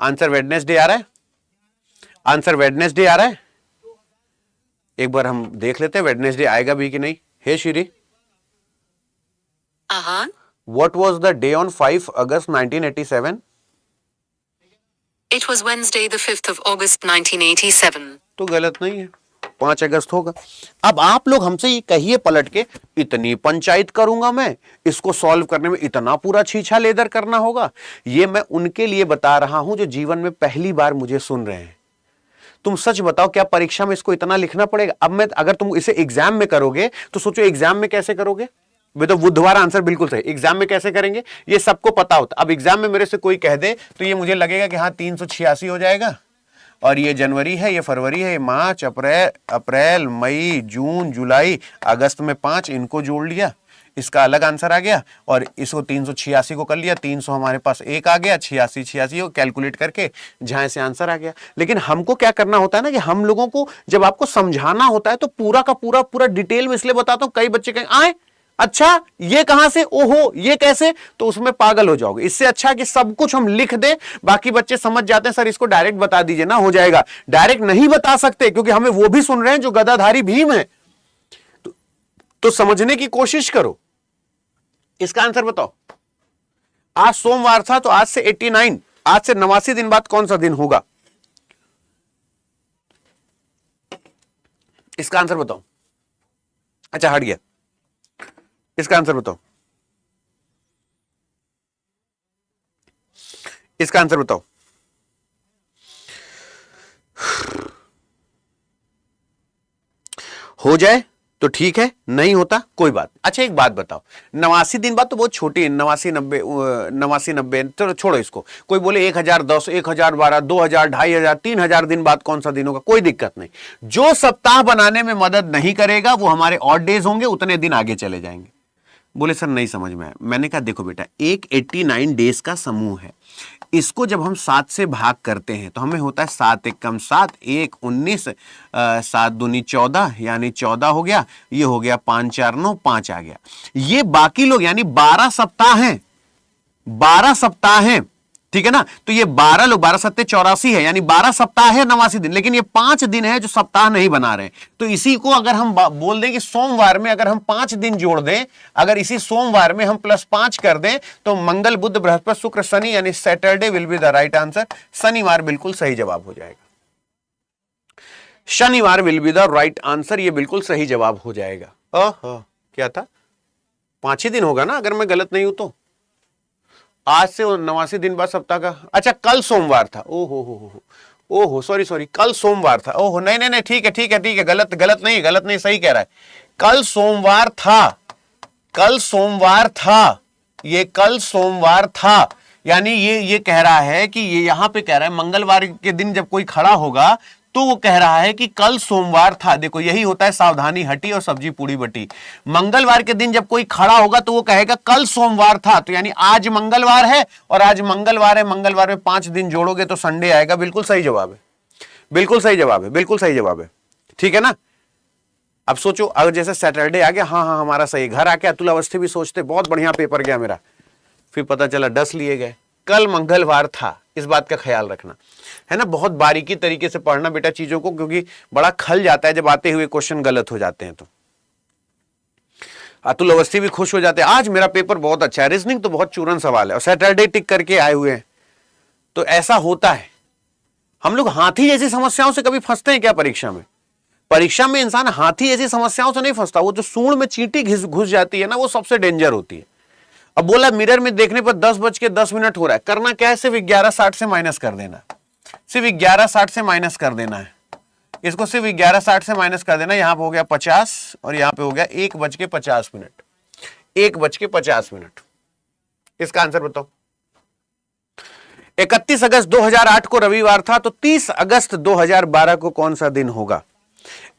आंसर वेडनेसडे आ रहा है। आंसर वेडनेसडे आ रहा है। एक बार हम देख लेते हैं वेडनेसडे आएगा भी कि नहीं। Hey Shri, what was the day on 5 August 1987? It was Wednesday, the 5th of August, 1987. तो गलत नहीं है, 5 अगस्त होगा। अब आप लोग हमसे ये कहिए पलट के, इतनी पंचायत करूंगा मैं, इसको सॉल्व करने में इतना पूरा छीछा लेदर करना होगा। ये मैं उनके लिए बता रहा हूं जो जीवन में पहली बार मुझे सुन रहे हैं। तुम सच बताओ, क्या परीक्षा में इसको इतना लिखना पड़ेगा? अब मैं अगर तुम इसे एग्जाम में करोगे तो सोचो एग्जाम में कैसे करोगे। वे तो बुधवार आंसर बिल्कुल सही, एग्जाम में कैसे करेंगे ये सबको पता होता। अब एग्जाम में मेरे से कोई कह दे तो ये मुझे लगेगा कि हाँ 386 हो जाएगा, और ये जनवरी है, ये फरवरी है, ये मार्च, अप्रैल, मई, जून, जुलाई, अगस्त में 5, इनको जोड़ लिया, इसका अलग आंसर आ गया, और इसको 386 को कर लिया, 300 हमारे पास एक आ गया, 86 को कैलकुलेट करके जहां से आंसर आ गया। लेकिन हमको क्या करना होता है ना कि हम लोगों को जब आपको समझाना होता है तो पूरा का पूरा डिटेल में इसलिए बताता हूं, कई बच्चे कहें आए अच्छा ये कहां से, ओहो ये कैसे, तो उसमें पागल हो जाओगे। इससे अच्छा कि सब कुछ हम लिख दें, बाकी बच्चे समझ जाते हैं सर इसको डायरेक्ट बता दीजिए ना, हो जाएगा। डायरेक्ट नहीं बता सकते क्योंकि हमें वो भी सुन रहे हैं जो गदाधारी भीम है। तो समझने की कोशिश करो। इसका आंसर बताओ। आज सोमवार था तो आज से 89, आज से 89 दिन बाद कौन सा दिन होगा? इसका आंसर बताओ। अच्छा हट गया, इसका आंसर बताओ। इसका आंसर बताओ। हो जाए तो ठीक है, नहीं होता कोई बात। अच्छा एक बात बताओ, 89 दिन बाद तो बहुत छोटी है, 89 90 चलो छोड़ो इसको। कोई बोले 1010, 1012, 2000, 2500, 3000 दिन बाद कौन सा दिन होगा? कोई दिक्कत नहीं। जो सप्ताह बनाने में मदद नहीं करेगा वो हमारे ऑड डेज होंगे, उतने दिन आगे चले जाएंगे। बोले सर नहीं समझ में आया। मैंने कहा देखो बेटा, एक 89 डेज का समूह है, इसको जब हम 7 से भाग करते हैं तो हमें होता है 7 एक कम 7, 1 19, 7 दूनी 14, यानी 14 हो गया। ये हो गया 5 4 9, 5 आ गया। ये बाकी लोग यानी 12 सप्ताह हैं, 12 सप्ताह हैं, ठीक है ना। तो ये 12 लोग, 12 सत्ते 84 है, यानी 12 सप्ताह है 89 दिन, लेकिन ये 5 दिन है जो सप्ताह नहीं बना रहे। तो इसी को अगर हम बोल दें कि सोमवार में अगर हम 5 दिन जोड़ दें, अगर इसी सोमवार में हम +5 कर दें तो मंगल बुध बृहस्पति शुक्र शनि यानी Saturday will be the right answer. शनिवार बिल्कुल सही जवाब हो जाएगा। शनिवार will be the right answer, ये बिल्कुल सही जवाब हो जाएगा। क्या था? 5 ही दिन होगा ना अगर मैं गलत नहीं हूं तो। आज से 89 दिन बाद सप्ताह का, अच्छा कल सोमवार था। ओहो सॉरी, कल सोमवार था। ओहो नहीं ठीक है, गलत नहीं, सही कह रहा है। कल सोमवार था, ये कल सोमवार था, यानी ये कह रहा है कि ये यहां पे कह रहा है मंगलवार के दिन जब कोई खड़ा होगा तो वो कह रहा है कि कल सोमवार था। देखो यही होता है सावधानी हटी और सब्जी पूड़ी बटी। मंगलवार के दिन जब कोई खड़ा होगा तो वो कहेगा कल सोमवार था, तो यानी आज मंगलवार है, और आज मंगलवार है, मंगलवार में 5 दिन जोड़ोगे तो संडे आएगा। बिल्कुल सही जवाब है, बिल्कुल सही जवाब है, ठीक है ना। अब सोचो अगर जैसे सैटरडे आ गया, हाँ हमारा सही, घर आके अतुल अवस्थी भी सोचते बहुत बढ़िया पेपर गया मेरा, फिर पता चला 10 लिए गए। कल मंगलवार था, इस बात का ख्याल रखना है ना। बहुत बारीकी तरीके से पढ़ना बेटा चीजों को, क्योंकि बड़ा खल जाता है जब आते हुए क्वेश्चन गलत हो जाते हैं। तो अतुल अवस्थी भी खुश हो जाते हैं, आज मेरा पेपर बहुत अच्छा है, रीजनिंग तो बहुत चूरन सवाल है, और सैटरडे टिक करके आए हुए हैं। तो ऐसा होता है। हम लोग हाथी जैसी समस्याओं से कभी फंसते हैं क्या परीक्षा में? परीक्षा में इंसान हाथी जैसी समस्याओं से नहीं फंसता, वो जो सूंड में चींटी घुस जाती है ना, वो सबसे डेंजर होती है। अब बोला मिरर में देखने पर 10:10 हो रहा है, करना क्या है? सिर्फ 11:60 से माइनस कर देना, सिर्फ 11:60 से माइनस कर देना है। इसको सिर्फ 11:60 से माइनस कर देना। यहां पे हो गया 50 और यहां पे हो गया 1:50, 1:50। इसका आंसर बताओ। 31 अगस्त 2008 को रविवार था, तो 30 अगस्त 2012 को कौन सा दिन होगा?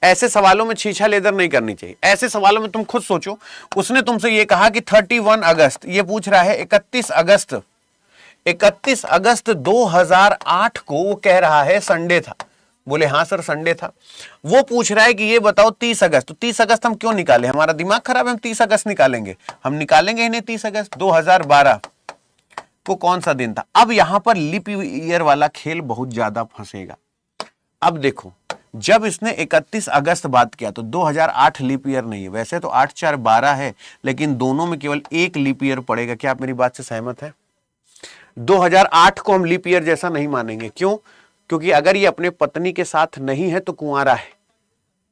ऐसे सवालों में छीछा लेदर नहीं करनी चाहिए। ऐसे सवालों में तुम खुद सोचो, उसने तुमसे ये कहा कि 31 अगस्त, ये पूछ रहा है 31 अगस्त 2008 को, वो कह रहा है संडे था। बोले हाँ सर संडे था। वो पूछ रहा है कि ये बताओ 30 अगस्त, तो 30 अगस्त हम क्यों निकाले, हमारा दिमाग खराब है, हम 30 अगस्त निकालेंगे, हम निकालेंगे ही नहीं 30 अगस्त। 2012 को कौन सा दिन था। अब यहां पर लीप ईयर वाला खेल बहुत ज्यादा फंसेगा। अब देखो, जब इसने 31 अगस्त बात किया तो 2008 लीप ईयर नहीं है, वैसे तो 8 4 12 है, लेकिन दोनों में केवल एक लीप ईयर पड़ेगा। क्या आप मेरी बात से सहमत है? 2008 को हम लीप ईयर जैसा नहीं मानेंगे। क्यों? क्योंकि अगर ये अपने पत्नी के साथ नहीं है तो कुंवारा है,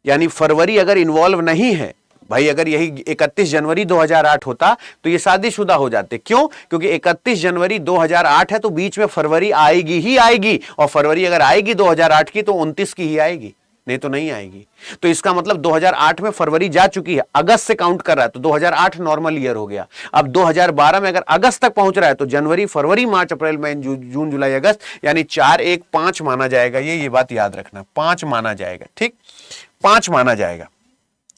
यानी फरवरी अगर इन्वॉल्व नहीं है भाई, अगर यही 31 जनवरी 2008 होता तो ये शादीशुदा हो जाते। क्यों? क्योंकि 31 जनवरी 2008 है तो बीच में फरवरी आएगी ही आएगी, और फरवरी अगर आएगी 2008 की तो 29 की ही आएगी, नहीं तो नहीं आएगी। तो इसका मतलब 2008 में फरवरी जा चुकी है, अगस्त से काउंट कर रहा है तो 2008 नॉर्मल ईयर हो गया। अब 2012 में अगर अगस्त तक पहुंच रहा है तो जनवरी, फरवरी, मार्च, अप्रैल, मई, जून, जुलाई, अगस्त, यानी 4 1 5 माना जाएगा। ये बात याद रखना, 5 माना जाएगा। ठीक, 5 माना जाएगा।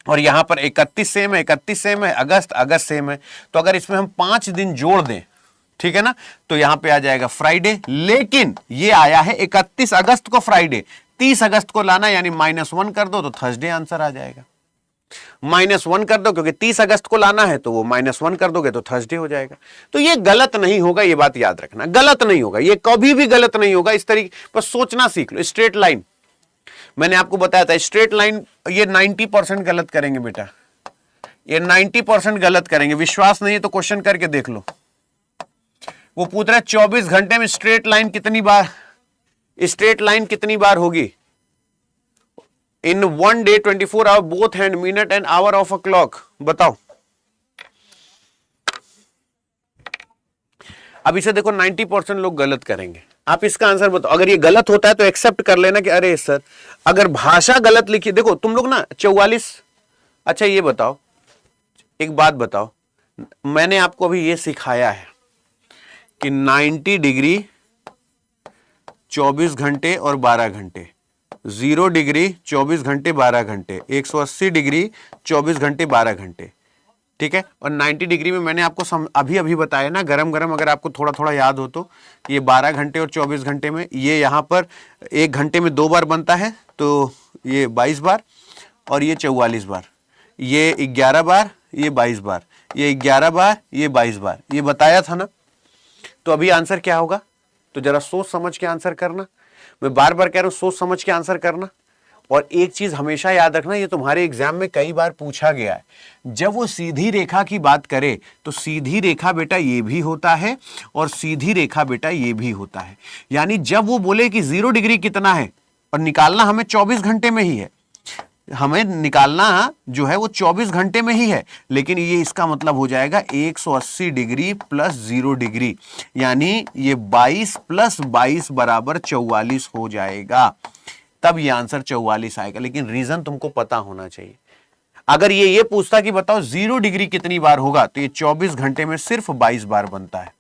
और यहां पर 31 सेम है, 31 सेम है, अगस्त अगस्त सेम है, तो अगर इसमें हम 5 दिन जोड़ दें, ठीक है ना, तो यहां पे आ जाएगा फ्राइडे। लेकिन ये आया है 31 अगस्त को फ्राइडे, 30 अगस्त को लाना, यानी -1 कर दो तो थर्सडे आंसर आ जाएगा। -1 कर दो क्योंकि 30 अगस्त को लाना है, तो वो -1 कर दोगे तो थर्सडे हो जाएगा। तो ये गलत नहीं होगा, ये बात याद रखना, गलत नहीं होगा, ये कभी भी गलत नहीं होगा। इस तरीके पर सोचना सीख लो। स्ट्रेट लाइन मैंने आपको बताया था, स्ट्रेट लाइन ये 90% गलत करेंगे बेटा, ये 90% गलत करेंगे। विश्वास नहीं है तो क्वेश्चन करके देख लो। वो पूछ रहा है 24 घंटे में स्ट्रेट लाइन कितनी बार होगी। In 1 day 24 hour both hand minute and hour of a clock, बताओ। अब इसे देखो, 90% लोग गलत करेंगे। आप इसका आंसर बताओ। अगर ये गलत होता है तो एक्सेप्ट कर लेना कि अरे सर अगर भाषा गलत लिखी, देखो तुम लोग ना 44। अच्छा ये बताओ, एक बात बताओ, मैंने आपको अभी ये सिखाया है कि 90 डिग्री 24 घंटे और 12 घंटे, 0 डिग्री 24 घंटे 12 घंटे, 180 डिग्री 24 घंटे 12 घंटे, ठीक है। और 90 डिग्री में मैंने आपको अभी बताया ना, गरम गरम, अगर आपको थोड़ा थोड़ा याद हो तो, ये 12 घंटे और 24 घंटे में ये यहाँ पर 1 घंटे में 2 बार बनता है, तो ये 22 बार, और ये 44 बार, ये 11 बार, ये 22 बार, ये 11 बार, ये 22 बार, ये बताया था ना। तो अभी आंसर क्या होगा? तो जरा सोच समझ के आंसर करना। मैं बार बार कह रहा हूं, सोच समझ के आंसर करना। और एक चीज हमेशा याद रखना, ये तुम्हारे एग्जाम में कई बार पूछा गया है, जब वो सीधी रेखा की बात करे तो सीधी रेखा बेटा ये भी होता है और सीधी रेखा बेटा ये भी होता है। यानी जब वो बोले कि 0 डिग्री कितना है, और निकालना हमें 24 घंटे में ही है, हमें निकालना जो है वो 24 घंटे में ही है, लेकिन ये इसका मतलब हो जाएगा 180 डिग्री प्लस 0 डिग्री, यानी ये 22 प्लस 22 बराबर 44 हो जाएगा। तब ये आंसर 44 आएगा। लेकिन रीजन तुमको पता होना चाहिए। अगर ये पूछता कि बताओ 0 डिग्री कितनी बार होगा, तो ये 24 घंटे में सिर्फ 22 बार बनता है।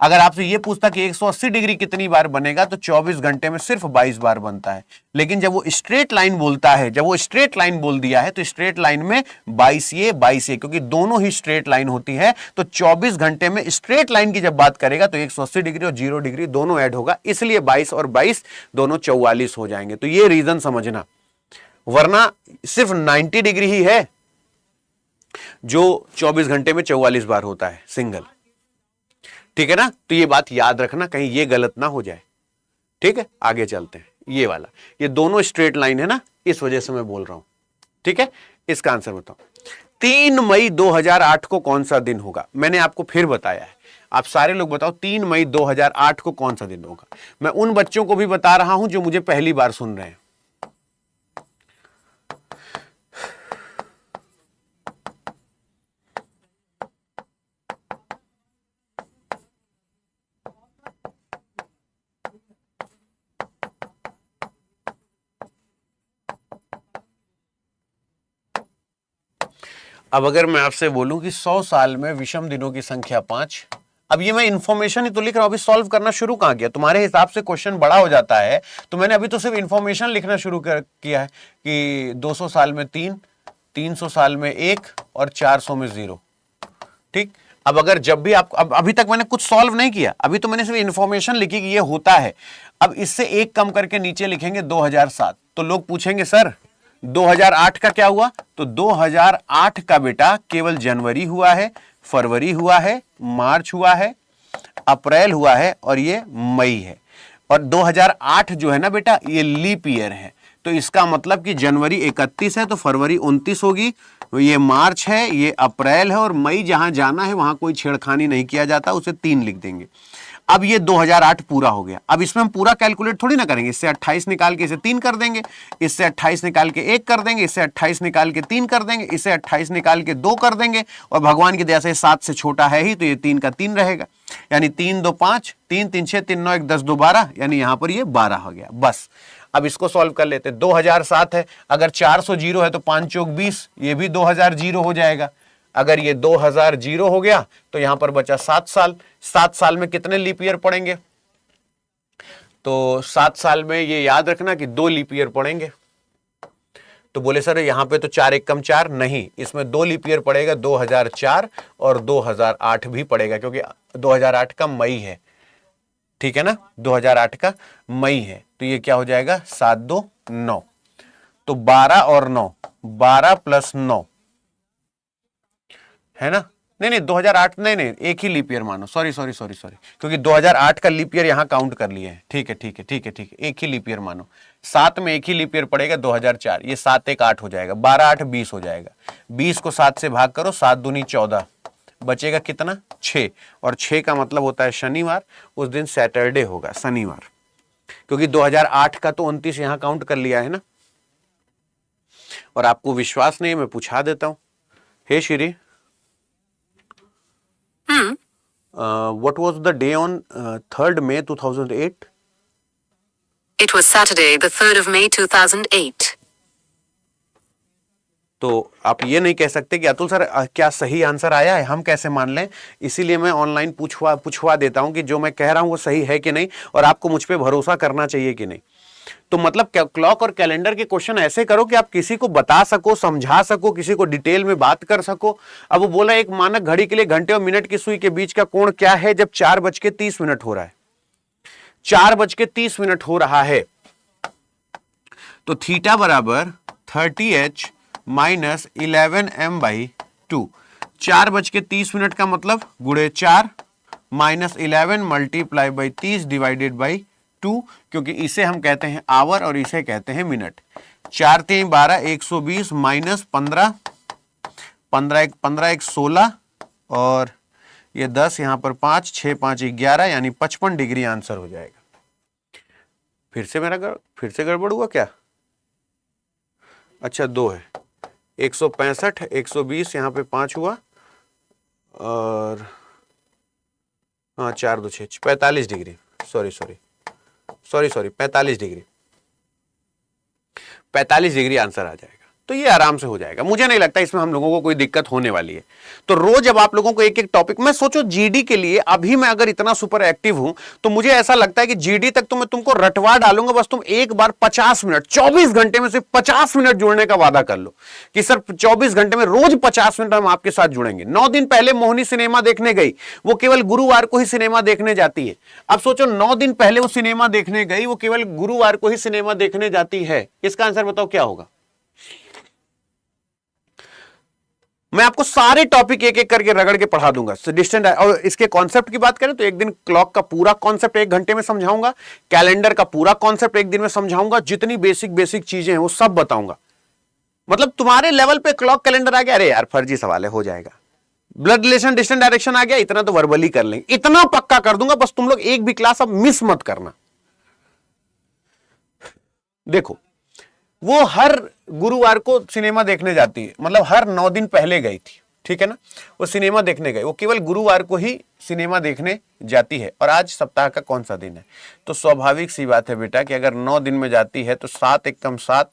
अगर आपसे ये पूछता कि 180 डिग्री कितनी बार बनेगा, तो 24 घंटे में सिर्फ 22 बार बनता है। लेकिन जब वो स्ट्रेट लाइन बोलता है, जब वो स्ट्रेट लाइन बोल दिया है, तो स्ट्रेट लाइन में 22 ये 22 ये, क्योंकि दोनों ही स्ट्रेट लाइन होती है, तो 24 घंटे में स्ट्रेट लाइन की जब बात करेगा तो 180 डिग्री और 0 डिग्री दोनों ऐड होगा, इसलिए 22 और 22 दोनों 44 हो जाएंगे। तो ये रीजन समझना, वरना सिर्फ 90 डिग्री ही है जो 24 घंटे में 44 बार होता है सिंगल, ठीक है ना। तो ये बात याद रखना, कहीं ये गलत ना हो जाए, ठीक है। आगे चलते हैं। ये वाला, ये दोनों स्ट्रेट लाइन है ना, इस वजह से मैं बोल रहा हूं, ठीक है। इसका आंसर बताओ, 3 मई 2008 को कौन सा दिन होगा? मैंने आपको फिर बताया है, आप सारे लोग बताओ 3 मई 2008 को कौन सा दिन होगा। मैं उन बच्चों को भी बता रहा हूं जो मुझे पहली बार सुन रहे हैं। अब अगर मैं आपसे बोलूं कि 100 साल में विषम दिनों की संख्या 5, अब ये मैं इंफॉर्मेशन ही तो लिख रहा हूं, अभी सॉल्व करना शुरू कहां किया। तुम्हारे हिसाब से क्वेश्चन बड़ा हो जाता है, तो मैंने अभी तो सिर्फ इंफॉर्मेशन लिखना शुरू किया है कि 200 साल में 3, 300 साल में 1 और 400 में 0, ठीक। अब अगर जब भी आप, अब अभी तक मैंने कुछ सॉल्व नहीं किया, अभी तो मैंने सिर्फ इंफॉर्मेशन लिखी कि ये होता है। अब इससे एक कम करके नीचे लिखेंगे 2007, तो लोग पूछेंगे सर 2008 का क्या हुआ? तो 2008 का बेटा केवल जनवरी हुआ है, फरवरी हुआ है, मार्च हुआ है, अप्रैल हुआ है और ये मई है। और 2008 जो है ना बेटा, ये लीप ईयर है, तो इसका मतलब कि जनवरी 31 है तो फरवरी 29 होगी, ये मार्च है, ये अप्रैल है और मई जहां जाना है वहां कोई छेड़खानी नहीं किया जाता, उसे 3 लिख देंगे। अब ये 2008 पूरा हो गया। अब इसमें हम पूरा कैलकुलेट थोड़ी ना करेंगे, इससे 28 निकाल के इसे 3 कर देंगे, इससे 28 निकाल के 1 कर देंगे, इससे 28 निकाल के 3 कर देंगे, इससे 28 निकाल के 2 कर देंगे, और भगवान की दया से 7 से छोटा है ही तो ये 3 का 3 रहेगा, यानी 3 2 5, 3 3 6, 3 9 1 10 2 12, यानी यहां पर ये 12 हो गया। बस अब इसको सॉल्व कर लेते। 2007 है, अगर 400 जीरो है तो 5 चौक 20, ये भी 2000 जीरो हो जाएगा। अगर ये 2000 जीरो हो गया तो यहां पर बचा 7 साल। 7 साल में कितने लीप ईयर पड़ेंगे? तो 7 साल में ये याद रखना कि 2 लीप ईयर पड़ेंगे। तो बोले सर यहां पे तो 4 1 कम 4, नहीं, इसमें 2 लीप ईयर पड़ेगा, 2004 और 2008 भी पड़ेगा, क्योंकि 2008 का मई है, ठीक है ना, 2008 का मई है, तो ये क्या हो जाएगा 7 2 9, तो 12 और 9, 12 प्लस 9 है ना, नहीं 2008 नहीं, एक ही लीप ईयर मानो, सॉरी, क्योंकि 2008 का लीप ईयर यहां काउंट कर लिए हैं, ठीक है, एक ही लीप ईयर मानो। 7 में एक ही लीप ईयर पड़ेगा 2004, ये 7 1 8 हो जाएगा, 12 8 20 हो जाएगा, 20 को 7 से भाग करो, 7 दूनी 14, बचेगा कितना 6, और 6 का मतलब होता है शनिवार, उस दिन सैटरडे होगा, शनिवार, क्योंकि 2008 का तो 29 यहां काउंट कर लिया है ना। और आपको विश्वास नहीं, मैं पूछा देता हूं, हे Shri, what was the day on 3rd May 2008? It was Saturday, the 3rd of May 2008. तो आप ये नहीं कह सकते कि अतुल सर क्या सही आंसर आया है, हम कैसे मान लें, इसीलिए मैं ऑनलाइन पूछवा देता हूं कि जो मैं कह रहा हूं वो सही है कि नहीं, और आपको मुझ पे भरोसा करना चाहिए कि नहीं। तो मतलब क्लॉक और कैलेंडर के क्वेश्चन ऐसे करो कि आप किसी को बता सको, समझा सको, किसी को डिटेल में बात कर सको। अब वो बोला एक मानक घड़ी के लिए घंटे और मिनट की सुई के बीच का कोण क्या है जब 4:30 हो रहा है, 4:30 हो रहा है, तो थीटा बराबर 30h माइनस 11m/2। 4:30 का मतलब गुणे 4 minus 11 multiply by 30 divided by 2, क्योंकि इसे हम कहते हैं आवर और इसे कहते हैं मिनट। 4 3 12, 120 माइनस 15, 15 1 16 और ये 10, यहां पर 5, 6 5 11, यानी 55 डिग्री आंसर हो जाएगा। फिर से गड़बड़ हुआ क्या? अच्छा 2 है, 165, 120, यहां पे 5 हुआ और हाँ 4 2 6, 45 degree, sorry 45 degree, 45 degree answer आ जाएगा। तो ये आराम से हो जाएगा, मुझे नहीं लगता इसमें हम लोगों को कोई दिक्कत होने वाली है। तो रोज अब आप लोगों को एक एक टॉपिक, मैं सोचो जीडी के लिए अभी मैं अगर इतना सुपर एक्टिव हूं तो मुझे ऐसा लगता है कि जीडी तक तो मैं तुमको रटवा डालूंगा, बस तुम एक बार 50 मिनट, 24 घंटे में से 50 मिनट जुड़ने का वादा कर लो कि सर 24 घंटे में रोज 50 मिनट हम आपके साथ जुड़ेंगे। 9 दिन पहले मोहिनी सिनेमा देखने गई, वो केवल गुरुवार को ही सिनेमा देखने जाती है। अब सोचो 9 दिन पहले वो सिनेमा देखने गई, वो केवल गुरुवार को ही सिनेमा देखने जाती है, इसका आंसर बताओ क्या होगा? मैं आपको सारे टॉपिक एक एक करके रगड़ के पढ़ा दूंगा डिस्टेंट। और इसके कॉन्सेप्ट की बात करें तो एक दिन क्लॉक का पूरा कॉन्सेप्ट 1 घंटे में समझाऊंगा, कैलेंडर का पूरा कॉन्सेप्ट 1 दिन में समझाऊंगा, जितनी बेसिक चीजें हैं वो सब बताऊंगा। मतलब तुम्हारे लेवल पे क्लॉक कैलेंडर आ गया, अरे यार फर्जी सवाल है, हो जाएगा। ब्लड रिलेशन डिस्टेंट डायरेक्शन आ गया, इतना तो वर्बली कर लेंगे, इतना पक्का कर दूंगा, बस तुम लोग एक भी क्लास अब मिस मत करना। देखो वो हर गुरुवार को सिनेमा देखने जाती है, मतलब हर 9 दिन पहले गई थी, ठीक है ना, वो सिनेमा देखने गई, वो केवल गुरुवार को ही सिनेमा देखने जाती है। और आज सप्ताह का कौन सा दिन है? तो स्वाभाविक सी बात है बेटा कि अगर 9 दिन में जाती है तो 7 1 कम 7,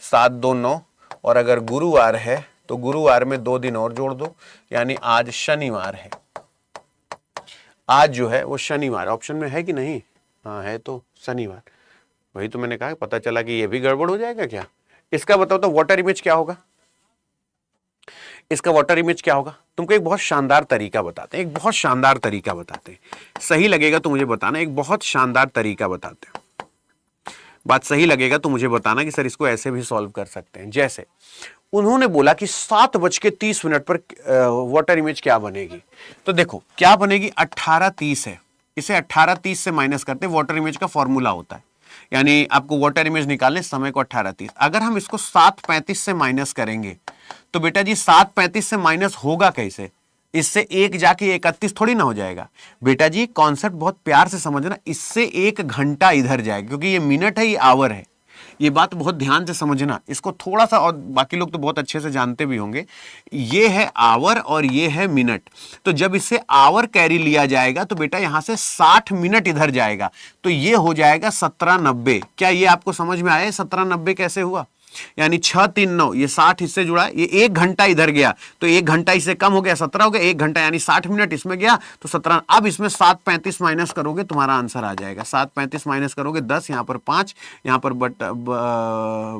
7 2 9, और अगर गुरुवार है तो गुरुवार में 2 दिन और जोड़ दो, यानी आज शनिवार है। आज जो है वो शनिवार ऑप्शन में है कि नहीं? हाँ है, तो शनिवार, वही तो मैंने कहा, पता चला कि ये भी गड़बड़ हो जाएगा क्या? इसका बताओ तो वाटर इमेज क्या होगा? इसका वाटर इमेज क्या होगा? तुमको एक बहुत शानदार तरीका बताते हैं, एक बहुत शानदार तरीका बताते हैं, सही लगेगा तो मुझे बताना, एक बहुत शानदार तरीका बताते हैं, बात सही लगेगा तो मुझे बताना कि सर इसको ऐसे भी सॉल्व कर सकते हैं। जैसे उन्होंने बोला कि 7:30 पर वाटर इमेज क्या बनेगी, तो देखो क्या बनेगी, 18:30 है, इसे 18:30 से माइनस करते वाटर इमेज का फॉर्मूला होता है, यानी आपको वाटर इमेज निकालने समय को 18:30, अगर हम इसको 7:35 से माइनस करेंगे तो बेटा जी 7:35 से माइनस होगा कैसे, इससे एक जाके 31 थोड़ी ना हो जाएगा। बेटा जी कॉन्सेप्ट बहुत प्यार से समझना, इससे 1 घंटा इधर जाएगा, क्योंकि ये मिनट है, ये आवर है, ये बात बहुत ध्यान से समझना इसको थोड़ा सा, और बाकी लोग तो बहुत अच्छे से जानते भी होंगे, ये है आवर और ये है मिनट, तो जब इससे आवर कैरी लिया जाएगा तो बेटा यहां से 60 मिनट इधर जाएगा, तो ये हो जाएगा 17:90। क्या ये आपको समझ में आया 17:90 कैसे हुआ? यानी 6 3 9, ये 60 इससे जुड़ा, ये 1 घंटा इधर गया तो 1 घंटा इससे कम हो गया, 17 हो गया, 1 घंटा यानी 60 मिनट इसमें गया तो 17। अब इसमें 7:35 माइनस करोगे तुम्हारा आंसर आ जाएगा, 7:35 माइनस करोगे 10, यहां पर 5, यहां पर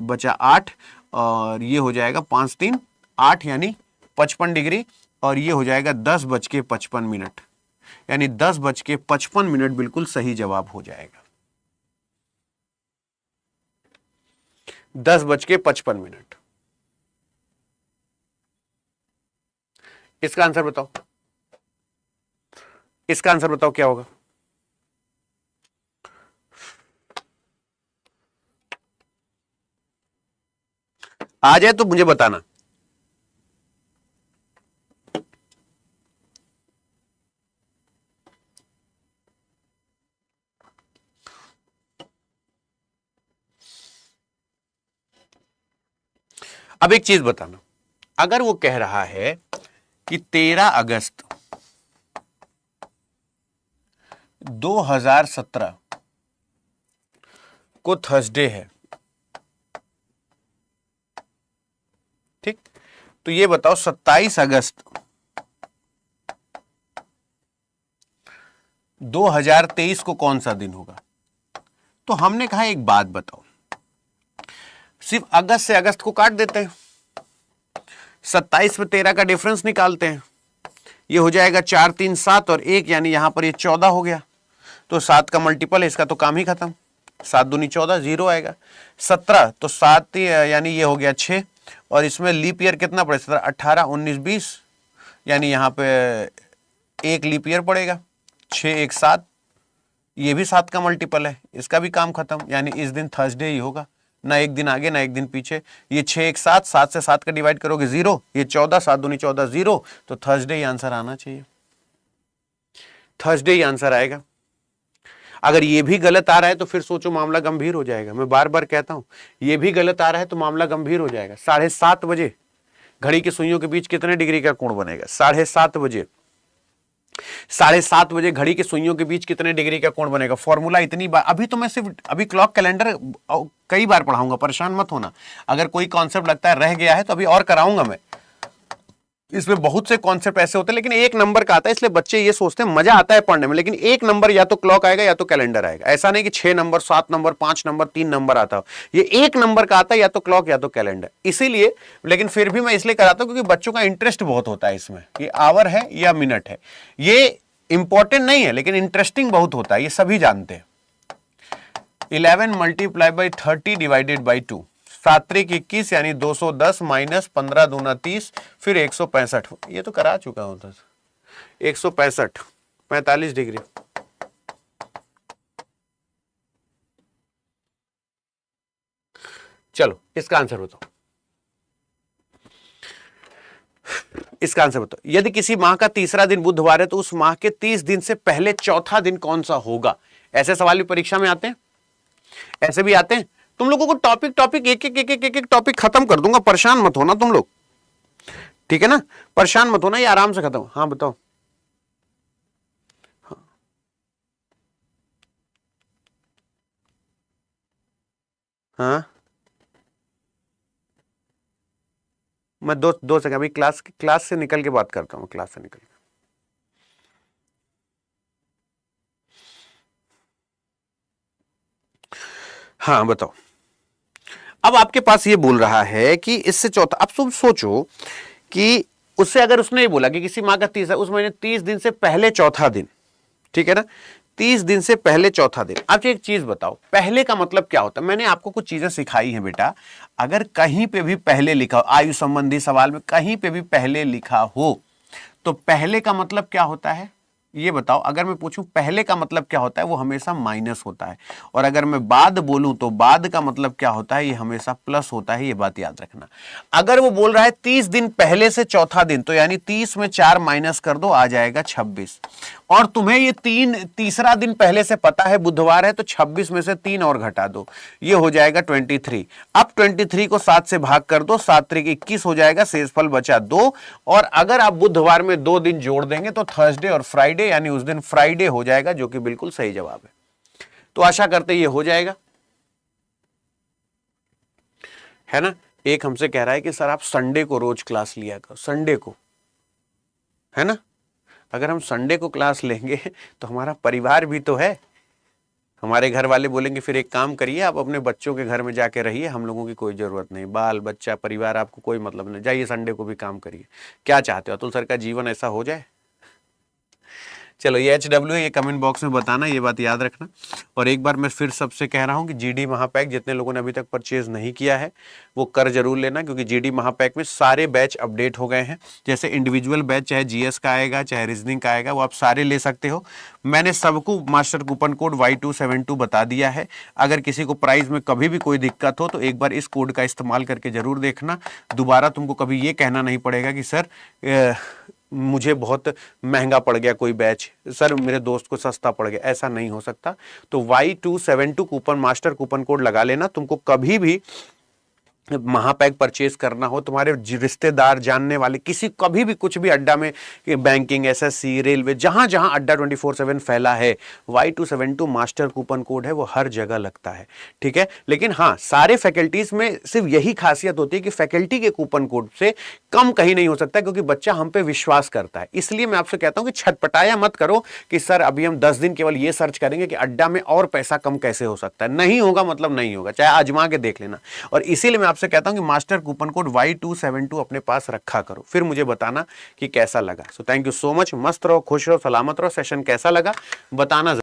बचा 8, और ये हो जाएगा 5 3 8 यानी 55 डिग्री, और ये हो जाएगा 10:55, यानी 10:55 बिल्कुल सही जवाब हो जाएगा, 10:55। इसका आंसर बताओ, इसका आंसर बताओ क्या होगा? आ जाए तो मुझे बताना। अब एक चीज बताना, अगर वो कह रहा है कि 13 अगस्त 2017 को थर्सडे है, ठीक, तो ये बताओ 27 अगस्त 2023 को कौन सा दिन होगा? तो हमने कहा एक बात बताओ, सिर्फ अगस्त से अगस्त को काट देते हैं, 27 में 13 का डिफरेंस निकालते हैं, ये हो जाएगा 4 3 7 और 1, यानी यहां पर ये 14 हो गया, तो 7 का मल्टीपल है, इसका तो काम ही खत्म, 7 दूनी 14, 0 आएगा। 17 तो 7 यानी ये हो गया 6, और इसमें लीप ईयर कितना पड़ेगा, 17 18 19 20, यानी यहां पे एक लीप ईयर पड़ेगा, 6 1 7, ये भी 7 का मल्टीपल है, इसका भी काम खत्म, यानी इस दिन थर्सडे ही होगा, ना एक दिन आगे ना एक दिन पीछे। ये 6 1 7, 7 से 7 का डिवाइड करोगे 0, ये 14, 7 दूनी 14, 0, तो थर्सडे ही आंसर आना चाहिए, थर्सडे ही आंसर आएगा। अगर ये भी गलत आ रहा है तो फिर सोचो मामला गंभीर हो जाएगा, मैं बार बार कहता हूं, ये भी गलत आ रहा है तो मामला गंभीर हो जाएगा। 7:30 बजे घड़ी की सुइयों के बीच कितने डिग्री का कोण बनेगा? 7:30 बजे, 7:30 बजे घड़ी की सुइयों के बीच कितने डिग्री का कोण बनेगा? फॉर्मूला इतनी बार, अभी तो मैं सिर्फ अभी क्लॉक कैलेंडर कई बार पढ़ाऊंगा, परेशान मत होना, अगर कोई कॉन्सेप्ट लगता है रह गया है तो अभी और कराऊंगा मैं, इसमें बहुत से कॉन्सेप्ट ऐसे होते हैं, लेकिन एक नंबर का आता है, इसलिए बच्चे ये सोचते हैं मजा आता है पढ़ने में, लेकिन एक नंबर या तो क्लॉक आएगा या तो कैलेंडर आएगा, ऐसा नहीं कि 6 नंबर 7 नंबर 5 नंबर 3 नंबर आता हो, ये एक नंबर का आता है, या तो क्लॉक या तो कैलेंडर, इसीलिए, लेकिन फिर भी मैं इसलिए कराता हूं क्योंकि बच्चों का इंटरेस्ट बहुत होता है इसमें, ये आवर है या मिनट है, ये इंपॉर्टेंट नहीं है लेकिन इंटरेस्टिंग बहुत होता है, ये सभी जानते हैं। 11 मल्टीप्लाई बाई 30 डिवाइडेड बाई 2, 7 त्रिक 21 यानी 210 माइनस 15 दूना 30, फिर 165, ये तो करा चुका हूं, 165 45 डिग्री। चलो इसका आंसर बताओ, इसका आंसर बताओ, यदि किसी माह का तीसरा दिन बुधवार है तो उस माह के 30 दिन से पहले चौथा दिन कौन सा होगा? ऐसे सवाल भी परीक्षा में आते हैं, ऐसे भी आते हैं। तुम लोगों को टॉपिक टॉपिक एक टॉपिक खत्म कर दूंगा, परेशान मत होना तुम लोग, ठीक है ना, परेशान मत होना, ये आराम से खत्म। हाँ बताओ, हाँ मैं दो सेकंड अभी क्लास से निकल के बात करता हूँ, क्लास से निकल के। हाँ बताओ, अब आपके पास ये बोल रहा है कि इससे चौथा, अब तुम सोचो कि उससे अगर उसने ये बोला कि किसी माह का 30 है, उस महीने 30 दिन से पहले चौथा दिन, ठीक है ना, 30 दिन से पहले चौथा दिन। अब एक चीज बताओ, पहले का मतलब क्या होता है? मैंने आपको कुछ चीजें सिखाई हैं बेटा, अगर कहीं पे भी पहले लिखा हो, आयु संबंधी सवाल में कहीं पे भी पहले लिखा हो, तो पहले का मतलब क्या होता है ये बताओ। अगर मैं पूछूं पहले का मतलब क्या होता है, वो हमेशा माइनस होता है। और अगर मैं बाद बोलूं तो बाद का मतलब क्या होता है, ये हमेशा प्लस होता है, ये बात याद रखना। अगर वो बोल रहा है 30 दिन पहले से चौथा दिन, तो यानी 30 में 4 माइनस कर दो, आ जाएगा 26। और तुम्हें ये तीसरा दिन पहले से पता है बुधवार है, तो 26 में से 3 और घटा दो, ये हो जाएगा 23। अब 23 को 7 से भाग कर दो, 7 3 21 हो जाएगा, शेषफल बचा 2। और अगर आप बुधवार में 2 दिन जोड़ देंगे तो थर्सडे और फ्राइडे, यानी उस दिन फ्राइडे हो जाएगा, जो कि बिल्कुल सही जवाब है। तो आशा करते ये हो जाएगा, है ना। एक हमसे कह रहा है कि सर आप संडे को रोज क्लास लिया करो, संडे को, है ना। अगर हम संडे को क्लास लेंगे तो हमारा परिवार भी तो है। हमारे घर वाले बोलेंगे फिर एक काम करिए, आप अपने बच्चों के घर में जाके रहिए, हम लोगों की कोई जरूरत नहीं, बाल बच्चा परिवार आपको कोई मतलब नहीं, जाइए संडे को भी काम करिए। क्या चाहते हो अतुल सर का जीवन ऐसा हो जाए? चलो ये HW है, ये कमेंट बॉक्स में बताना, ये बात याद रखना। और एक बार मैं फिर सबसे कह रहा हूं कि GD महापैक जितने लोगों ने अभी तक परचेज नहीं किया है वो कर जरूर लेना, क्योंकि GD महापैक में सारे बैच अपडेट हो गए हैं। जैसे इंडिविजुअल बैच चाहे GS का आएगा चाहे रीजनिंग का आएगा, वो आप सारे ले सकते हो। मैंने सबको मास्टर कूपन कोड Y272 बता दिया है। अगर किसी को प्राइस में कभी भी कोई दिक्कत हो तो एक बार इस कोड का इस्तेमाल करके जरूर देखना। दोबारा तुमको कभी ये कहना नहीं पड़ेगा कि सर मुझे बहुत महंगा पड़ गया कोई बैच, सर मेरे दोस्त को सस्ता पड़ गया, ऐसा नहीं हो सकता। तो Y272 coupon master coupon code लगा लेना। तुमको कभी भी महापैक परचेज करना हो, तुम्हारे रिश्तेदार जानने वाले किसी कभी भी कुछ भी अड्डा में, बैंकिंग SSC रेलवे, जहां जहां अड्डा 24/7 फैला है, Y272 मास्टर कूपन कोड है, वो हर जगह लगता है, ठीक है। लेकिन हाँ, सारे फैकल्टीज में सिर्फ यही खासियत होती है कि फैकल्टी के कूपन कोड से कम कहीं नहीं हो सकता, क्योंकि बच्चा हम पे विश्वास करता है। इसलिए मैं आपसे कहता हूं कि छटपटाया मत करो कि सर अभी हम 10 दिन केवल ये सर्च करेंगे कि अड्डा में और पैसा कम कैसे हो सकता है। नहीं होगा मतलब नहीं होगा, चाहे आजमा के देख लेना। और इसीलिए मैं आपसे कहता हूं कि मास्टर कूपन कोड Y272 अपने पास रखा करो, फिर मुझे बताना कि कैसा लगा। So thank you so much, मस्त रहो, खुश रहो, सलामत रहो। सेशन कैसा लगा बताना।